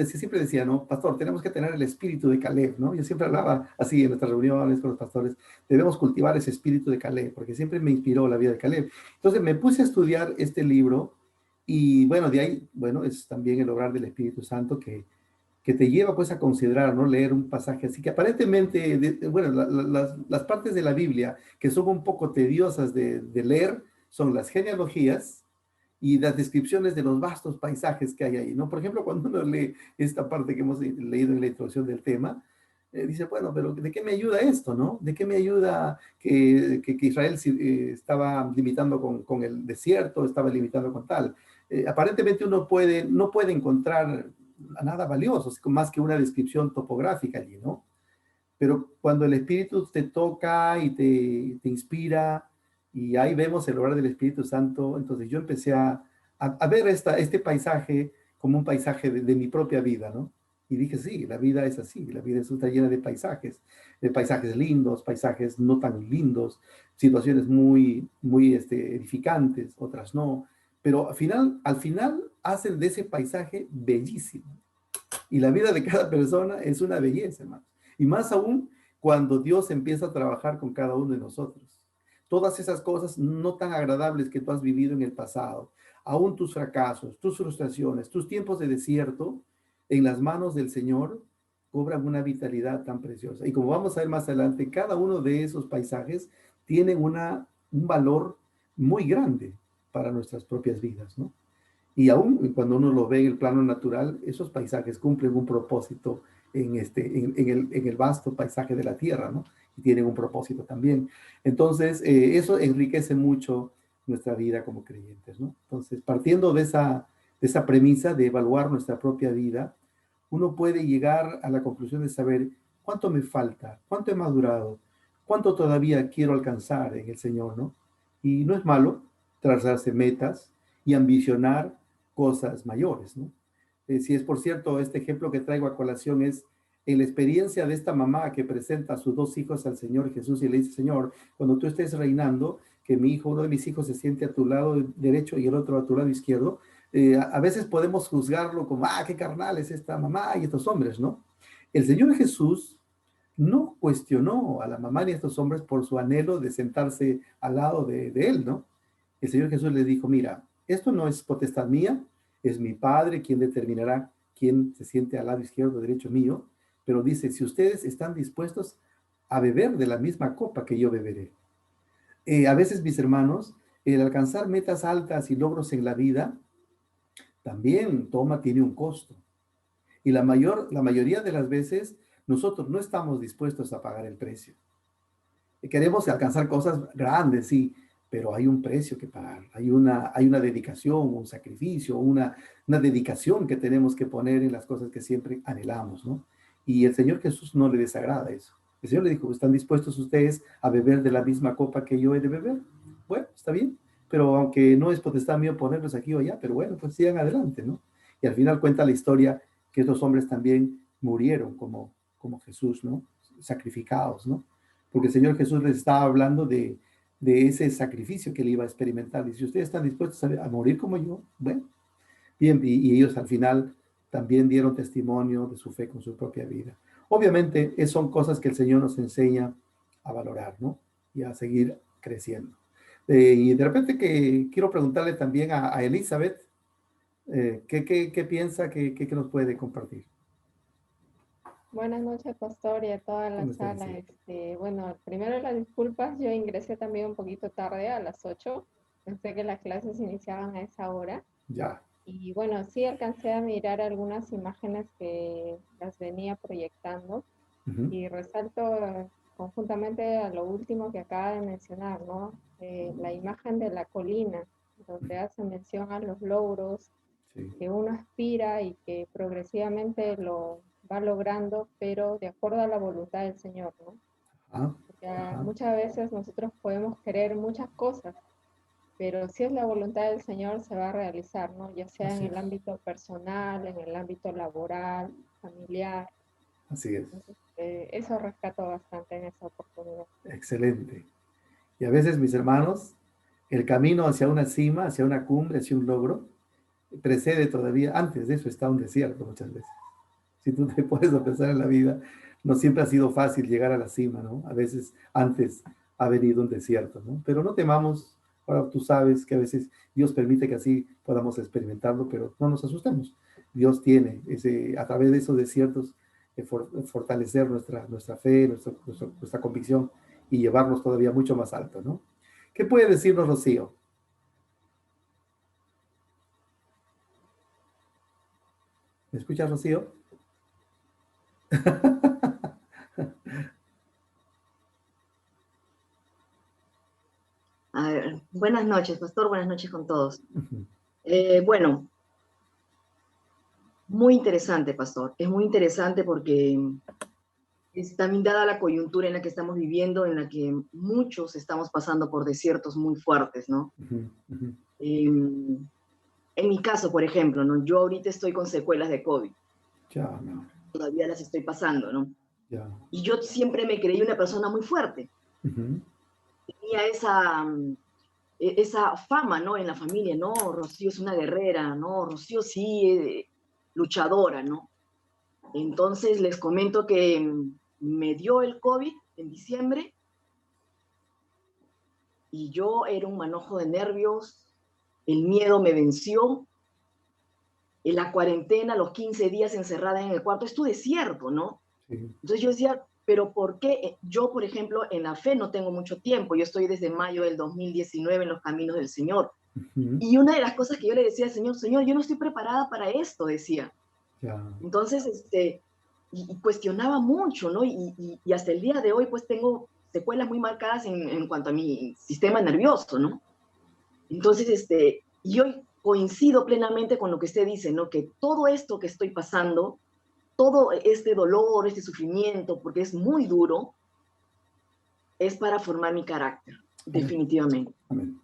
siempre decía, ¿no? Pastor, tenemos que tener el espíritu de Caleb, ¿no? Yo siempre hablaba así en nuestras reuniones con los pastores, debemos cultivar ese espíritu de Caleb, porque siempre me inspiró la vida de Caleb. Entonces me puse a estudiar este libro y bueno, de ahí, bueno, es también el obrar del Espíritu Santo que te lleva pues a considerar, ¿no? Leer un pasaje así que aparentemente, bueno, las partes de la Biblia que son un poco tediosas de leer son las genealogías y las descripciones de los vastos paisajes que hay ahí, ¿no? Por ejemplo, cuando uno lee esta parte que hemos leído en la introducción del tema, dice, bueno, pero ¿de qué me ayuda esto, no? ¿De qué me ayuda que Israel estaba limitando con el desierto, estaba limitando con tal? Aparentemente uno no puede encontrar nada valioso, más que una descripción topográfica allí, ¿no? Pero cuando el Espíritu te toca y te inspira, y ahí vemos el obrar del Espíritu Santo, entonces yo empecé a ver este paisaje como un paisaje de mi propia vida, ¿no? Y dije, sí, la vida es así, la vida está llena de paisajes lindos, paisajes no tan lindos, situaciones muy edificantes, otras no, pero al final hacen de ese paisaje bellísimo. Y la vida de cada persona es una belleza, hermano. Y más aún cuando Dios empieza a trabajar con cada uno de nosotros. Todas esas cosas no tan agradables que tú has vivido en el pasado, aún tus fracasos, tus frustraciones, tus tiempos de desierto, en las manos del Señor, cobran una vitalidad tan preciosa. Y como vamos a ver más adelante, cada uno de esos paisajes tiene un valor muy grande para nuestras propias vidas, ¿no? Y aún cuando uno lo ve en el plano natural, esos paisajes cumplen un propósito en el vasto paisaje de la tierra, ¿no? Y tienen un propósito también. Entonces, eso enriquece mucho nuestra vida como creyentes, ¿no? Entonces, partiendo de esa premisa de evaluar nuestra propia vida, uno puede llegar a la conclusión de saber cuánto me falta, cuánto he madurado, cuánto todavía quiero alcanzar en el Señor, ¿no? Y no es malo trazarse metas y ambicionar cosas mayores, ¿no? Si es por cierto, este ejemplo que traigo a colación es en la experiencia de esta mamá que presenta a sus 2 hijos al Señor Jesús y le dice, Señor, cuando tú estés reinando, que uno de mis hijos se siente a tu lado derecho y el otro a tu lado izquierdo, a veces podemos juzgarlo como, qué carnal es esta mamá y estos hombres, ¿no? El Señor Jesús no cuestionó a la mamá ni a estos hombres por su anhelo de sentarse al lado de él, ¿no? El Señor Jesús les dijo, mira, esto no es potestad mía, es mi Padre quien determinará quién se siente al lado izquierdo o derecho mío, pero dice, si ustedes están dispuestos a beber de la misma copa que yo beberé. A veces, mis hermanos, el alcanzar metas altas y logros en la vida también tiene un costo. Y la mayoría de las veces nosotros no estamos dispuestos a pagar el precio. Queremos alcanzar cosas grandes, sí, pero hay un precio que pagar, hay una dedicación, un sacrificio, una dedicación que tenemos que poner en las cosas que siempre anhelamos, ¿no? Y el Señor Jesús no le desagrada eso. El Señor le dijo, ¿están dispuestos ustedes a beber de la misma copa que yo he de beber? Bueno, está bien, pero aunque no es potestad mío ponerlos aquí o allá, pero bueno, pues sigan adelante, ¿no? Y al final cuenta la historia que estos hombres también murieron como Jesús, ¿no? Sacrificados, ¿no? Porque el Señor Jesús les estaba hablando de ese sacrificio que él iba a experimentar. Y si ustedes están dispuestos a morir como yo, bueno, bien, y ellos al final también dieron testimonio de su fe con su propia vida. Obviamente, son cosas que el Señor nos enseña a valorar, ¿no? Y a seguir creciendo. Y de repente que quiero preguntarle también a Elizabeth, ¿qué piensa que nos puede compartir? Buenas noches, pastor, y a toda la ¿Cómo está, sala. Elizabeth? Bueno, primero las disculpas, yo ingresé también un poquito tarde, a las 8. Pensé que las clases iniciaban a esa hora. Ya. Y bueno, sí alcancé a mirar algunas imágenes que las venía proyectando Ujú, y resalto conjuntamente a lo último que acaba de mencionar, ¿no? La imagen de la colina, donde hace mención a los logros sí. que uno aspira y que progresivamente lo va logrando, pero de acuerdo a la voluntad del Señor, ¿no? Ajá, Porque ajá, muchas veces nosotros podemos querer muchas cosas, pero si es la voluntad del Señor se va a realizar, ¿no? Ya sea en así el es, ámbito personal, en el ámbito laboral, familiar. así es. Entonces, eso rescato bastante en esa oportunidad. Excelente. Y a veces, mis hermanos, el camino hacia una cima, hacia una cumbre, hacia un logro, precede todavía, antes de eso está un desierto muchas veces. Si tú te puedes a pensar en la vida, no siempre ha sido fácil llegar a la cima, ¿no? A veces antes ha venido un desierto, ¿no? Pero no temamos, ahora tú sabes que a veces Dios permite que así podamos experimentarlo, pero no nos asustemos. Dios tiene a través de esos desiertos, fortalecer nuestra fe, nuestra convicción y llevarnos todavía mucho más alto, ¿no? ¿Qué puede decirnos Rocío? ¿Me escuchas, Rocío? A ver, buenas noches, pastor, buenas noches con todos. Ujú, Bueno, muy interesante, pastor. Es muy interesante porque es también dada la coyuntura en la que estamos viviendo, en la que muchos estamos pasando por desiertos muy fuertes, ¿no? ujú, ujú. En mi caso, por ejemplo, ¿no? Yo ahorita estoy con secuelas de COVID, Ya, no, todavía las estoy pasando, ¿no? ya. Y yo siempre me creí una persona muy fuerte. Ujú, Tenía esa fama, ¿no? En la familia, ¿no? Rocío es una guerrera, ¿no? Rocío sí, luchadora, ¿no? Entonces les comento que me dio el COVID en diciembre y yo era un manojo de nervios, el miedo me venció, en la cuarentena, los 15 días encerrada en el cuarto, es tu desierto, ¿no? sí. Entonces yo decía, pero ¿por qué? Yo, por ejemplo, en la fe no tengo mucho tiempo, yo estoy desde mayo del 2019 en los caminos del Señor. Ujú, Y una de las cosas que yo le decía al Señor, Señor, yo no estoy preparada para esto, decía. ya. Entonces, y cuestionaba mucho, ¿no? Y hasta el día de hoy, pues tengo secuelas muy marcadas en cuanto a mi sistema nervioso, ¿no? Entonces, y hoy coincido plenamente con lo que usted dice, ¿no? Que todo esto que estoy pasando, todo este dolor, este sufrimiento, porque es muy duro, es para formar mi carácter, Amén. definitivamente. Amén.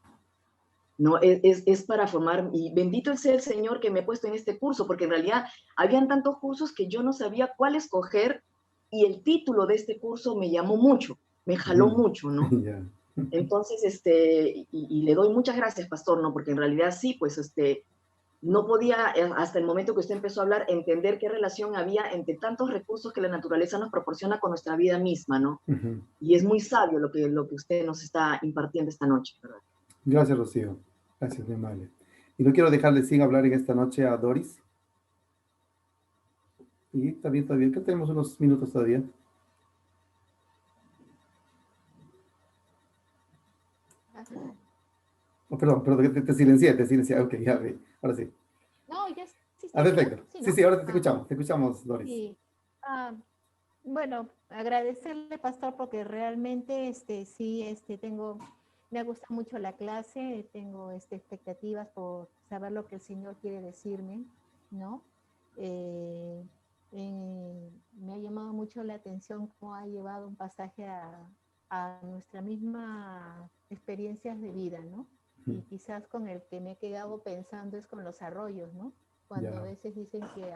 ¿No? Es para formar, y bendito sea el Señor que me he puesto en este curso, porque en realidad habían tantos cursos que yo no sabía cuál escoger, y el título de este curso me llamó mucho, me jaló Ujú, mucho, ¿no? ya. Entonces, y le doy muchas gracias, pastor, ¿no? Porque en realidad sí, pues, no podía, hasta el momento que usted empezó a hablar, entender qué relación había entre tantos recursos que la naturaleza nos proporciona con nuestra vida misma, ¿no? Ujú. Y es muy sabio lo que usted nos está impartiendo esta noche, ¿verdad? Gracias, Rocío. Gracias, mi amable. Y no quiero dejarle sin hablar en esta noche a Doris. Y también todavía, que tenemos unos minutos todavía. Oh, perdón, te silencié, te silencié. Ok, ya ve. Ahora sí. No, ya sí Ah, estoy bien, perfecto. ¿sí, Sí, no? sí, ahora te Ah, escuchamos, Doris. sí. Ah, bueno, agradecerle, pastor, porque realmente sí, me gusta mucho la clase, tengo expectativas por saber lo que el Señor quiere decirme, ¿no? Eh, Me ha llamado mucho la atención cómo ha llevado un pasaje a nuestra misma experiencias de vida, ¿no? Ujú, Y quizás con el que me he quedado pensando es con los arroyos, ¿no? Cuando a ya, veces dicen que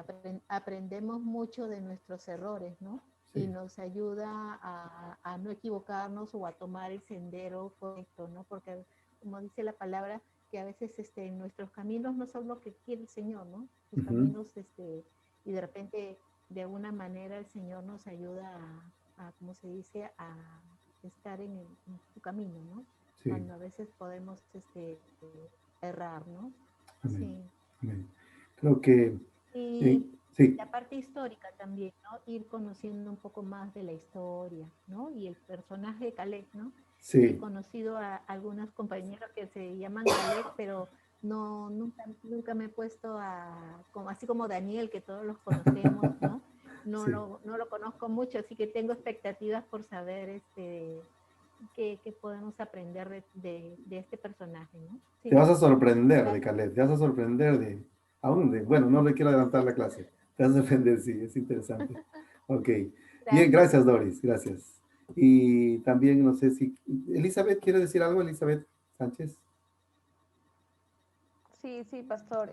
aprendemos mucho de nuestros errores, ¿no? Y sí. nos ayuda a no equivocarnos o a tomar el sendero correcto, ¿no? Porque como dice la palabra, que a veces nuestros caminos no son lo que quiere el Señor, ¿no? Sus Ujú, caminos, y de repente de alguna manera el Señor nos ayuda ¿cómo se dice?, a estar en su camino, ¿no? Sí. Cuando a veces podemos errar, ¿no? Amén. Sí. Amén. Creo que Y sí. la parte histórica también, ¿no? Ir conociendo un poco más de la historia, ¿no? Y el personaje de Caleb, ¿no? Sí. He conocido a algunos compañeros que se llaman Caleb, pero nunca me he puesto así como Daniel, que todos los conocemos, ¿no? No, Sí. no lo conozco mucho, así que tengo expectativas por saber qué podemos aprender de este personaje, ¿no? Sí. Te vas a sorprender de Caleb, te vas a sorprender bueno, no le quiero adelantar la clase. Te vas a sorprender, sí, es interesante. Ok. Bien, gracias Doris, gracias. Y también no sé si Elizabeth quiere decir algo, Elizabeth Sánchez. Sí, sí, pastor.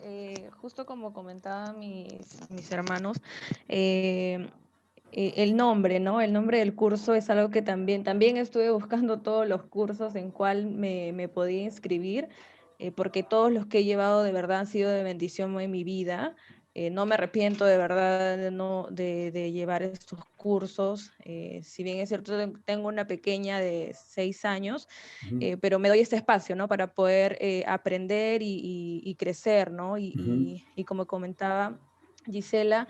Justo como comentaban mis hermanos, el nombre, ¿no? El nombre del curso es algo que también estuve buscando todos los cursos en cuál me podía inscribir, porque todos los que he llevado de verdad han sido de bendición en mi vida. No me arrepiento de verdad de llevar estos cursos. Si bien es cierto, tengo una pequeña de 6 años, pero me doy este espacio, ¿no? Para poder aprender y crecer, ¿no? Y como comentaba Gisela,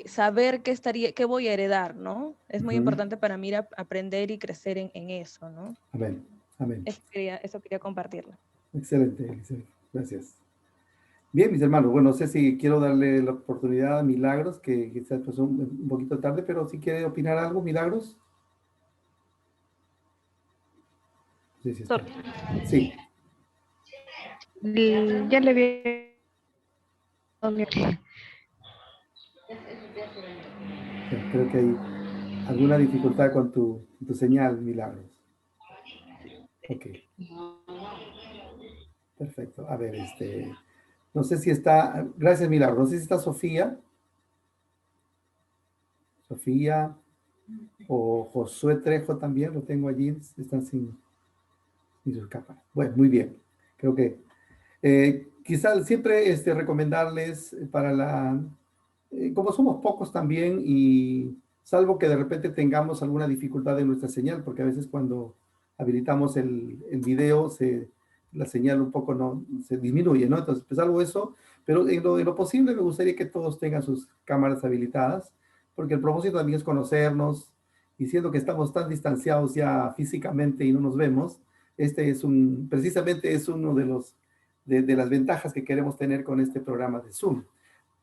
saber qué voy a heredar, ¿no? Es muy importante para mí aprender y crecer en eso, ¿no? Amén, amén. Eso quería compartirlo. Excelente, Elizabeth. Gracias. Bien, mis hermanos, bueno, no sé si quiero darle la oportunidad a Milagros, que quizás pues un poquito tarde, pero si quiere opinar algo, Milagros. Sí, sí, está. Sí. Ya le vi. Creo que hay alguna dificultad con tu señal, Milagros. Ok. Perfecto. A ver, no sé si está, gracias Milagros, no sé si está Sofía o Josué Trejo también, lo tengo allí, están sin sus cámaras. Bueno, muy bien. Creo que quizás siempre recomendarles para como somos pocos también y salvo que de repente tengamos alguna dificultad en nuestra señal, porque a veces cuando habilitamos el video la señal un poco no se disminuye, ¿no? Entonces, pues algo eso, pero en lo posible me gustaría que todos tengan sus cámaras habilitadas, porque el propósito también es conocernos, y siendo que estamos tan distanciados ya físicamente y no nos vemos, precisamente es uno de las ventajas que queremos tener con este programa de Zoom,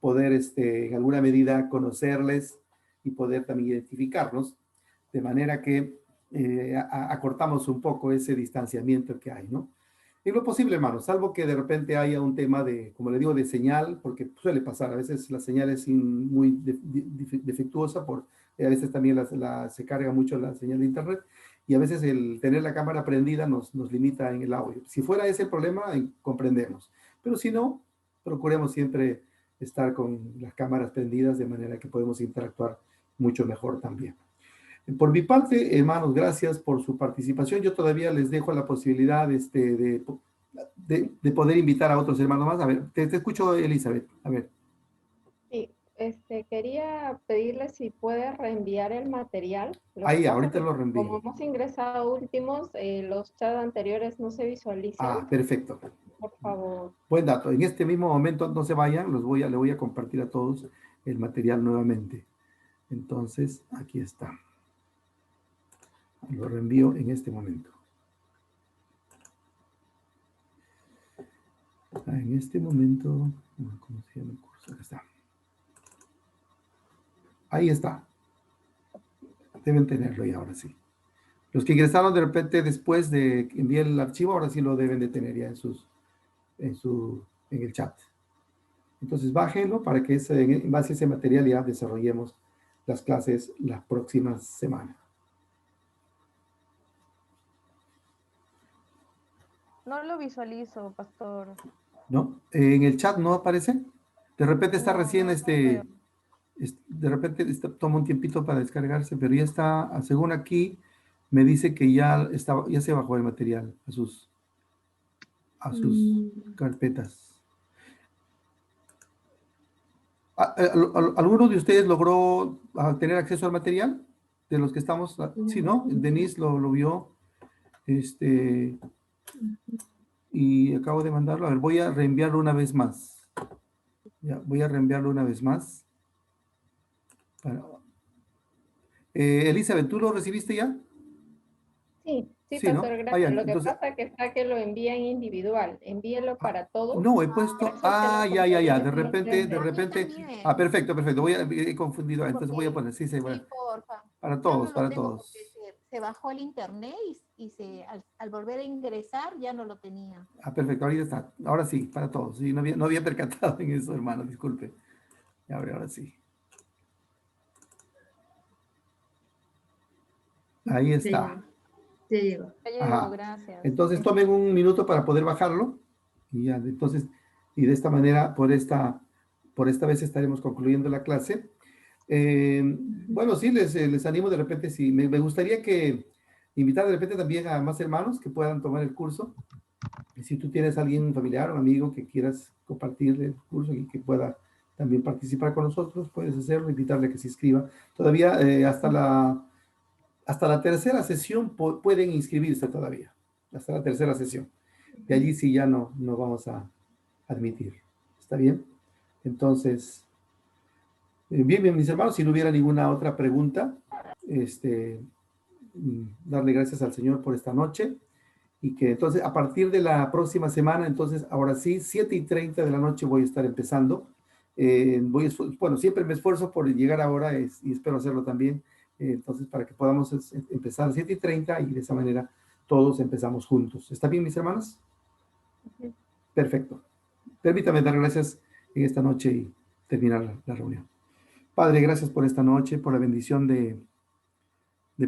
poder en alguna medida conocerles y poder también identificarnos, de manera que acortamos un poco ese distanciamiento que hay, ¿no? En lo posible, hermano, salvo que de repente haya un tema de, como le digo, de señal, porque suele pasar, a veces la señal es muy defectuosa, a veces también se carga mucho la señal de internet, y a veces el tener la cámara prendida nos limita en el audio. Si fuera ese el problema, comprendemos, pero si no, procuremos siempre estar con las cámaras prendidas de manera que podemos interactuar mucho mejor también. Por mi parte, hermanos, gracias por su participación. Yo todavía les dejo la posibilidad de poder invitar a otros hermanos más. A ver, te escucho, Elizabeth. A ver. Sí, quería pedirle si puede reenviar el material. Ahí, ahorita lo reenvío. Como hemos ingresado últimos, los chats anteriores no se visualizan. Ah, perfecto. Por favor. Buen dato. En este mismo momento, no se vayan, le voy a compartir a todos el material nuevamente. Entonces, aquí está. Lo reenvío en este momento. En este momento, ¿cómo se llama el curso? Acá está. Ahí está. Deben tenerlo ya, ahora sí. Los que ingresaron de repente después de enviar el archivo, ahora sí lo deben de tener ya en el chat. Entonces, bájenlo para que en base a ese material ya desarrollemos las clases las próximas semanas. No lo visualizo, pastor. ¿No? En el chat no aparece. De repente está recién de repente toma un tiempito para descargarse, pero ya está, según aquí, me dice que ya se bajó el material a sus carpetas. ¿Alguno de ustedes logró tener acceso al material? De los que estamos, sí, ¿no? Denise lo vio. Y acabo de mandarlo. A ver, voy a reenviarlo una vez más. Ya, voy a reenviarlo una vez más. Elizabeth, ¿tú lo recibiste ya? Sí, Sí, ¿no? pastor, gracias. Ya, Lo que entonces, pasa que está que lo envían individual. Envíelo para todos. no, he puesto, Por eso se los compartí ya, en los tres de meses. repente, También, perfecto, he confundido, entonces voy a porque poner, sí, sí, sí, porfa. para Yo no todos, lo para tengo porque todos. se bajó el internet y al volver a ingresar ya no lo tenía. Perfecto, ahorita está, ahora sí, para todos, sí, no había percatado en eso, hermano, disculpe. Ahora sí. Ahí está. Ya llegó. Ya llegó, Ajá. gracias. Entonces tomen un minuto para poder bajarlo y ya, entonces, y de esta manera, por esta vez estaremos concluyendo la clase. Bueno, sí, les animo de repente, sí, me gustaría invitar de repente también a más hermanos que puedan tomar el curso. Y si tú tienes alguien familiar o amigo que quieras compartir el curso y que pueda también participar con nosotros, puedes hacerlo, invitarle a que se inscriba. Todavía hasta la tercera sesión pueden inscribirse todavía, hasta la tercera sesión. De allí sí ya no vamos a admitir. ¿Está bien? Entonces, bien, mis hermanos, si no hubiera ninguna otra pregunta, darle gracias al Señor por esta noche y que entonces a partir de la próxima semana, entonces ahora sí, 7:30 de la noche voy a estar empezando. Bueno, siempre me esfuerzo por llegar ahora y espero hacerlo también. Entonces, para que podamos empezar a 7:30 y de esa manera todos empezamos juntos. ¿Está bien, mis hermanas? Perfecto. Permítame dar gracias en esta noche y terminar la reunión. Padre, gracias por esta noche, por la bendición de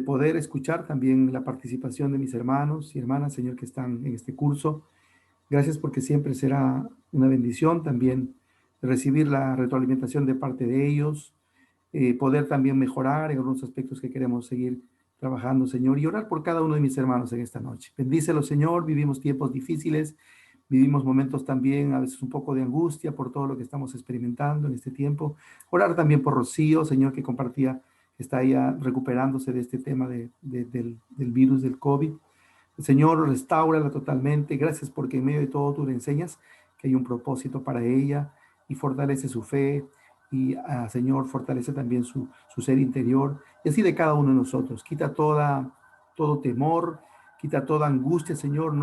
poder escuchar también la participación de mis hermanos y hermanas, Señor, que están en este curso. Gracias porque siempre será una bendición también recibir la retroalimentación de parte de ellos, poder también mejorar en algunos aspectos que queremos seguir trabajando, Señor, y orar por cada uno de mis hermanos en esta noche. Bendícelo, Señor, vivimos tiempos difíciles, vivimos momentos también, a veces un poco de angustia por todo lo que estamos experimentando en este tiempo. Orar también por Rocío, Señor, que compartía, está ya recuperándose de este tema del virus del COVID. Señor, restáurala totalmente. Gracias porque en medio de todo tú le enseñas que hay un propósito para ella y fortalece su fe y, Señor, fortalece también su ser interior y así de cada uno de nosotros. Quita todo temor, quita toda angustia, Señor.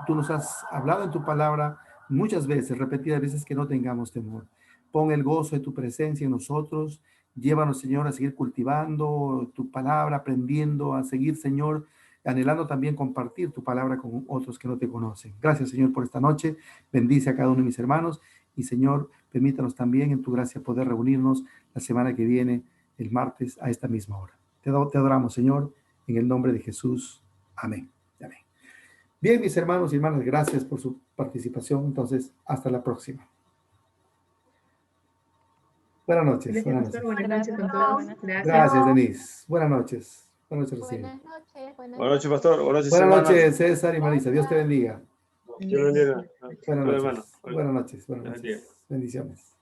Tú nos has hablado en tu palabra muchas veces, repetidas veces, que no tengamos temor. Pon el gozo de tu presencia en nosotros. Llévanos, Señor, a seguir cultivando tu palabra, aprendiendo, a seguir, Señor, anhelando también compartir tu palabra con otros que no te conocen. Gracias, Señor, por esta noche. Bendice a cada uno de mis hermanos y, Señor, permítanos también en tu gracia poder reunirnos la semana que viene, el martes, a esta misma hora. Te adoramos, Señor, en el nombre de Jesús. Amén. Amén. Bien, mis hermanos y hermanas, gracias por su participación. Entonces, hasta la próxima. Buenas noches. Gracias, Buenas pastor. noches. Buenas noches a todos. Gracias, Denise. Buenas noches. Buenas noches, Rocío. Buenas noches. Buenas noches, pastor. Buenas noches, Buenas hermanas. noches, César y Marisa. Dios te bendiga. Dios bendiga. Buenas Hola, hermano. noches. Hola. Buenas noches. Buenas Dios bendiga. noches. Bendiciones.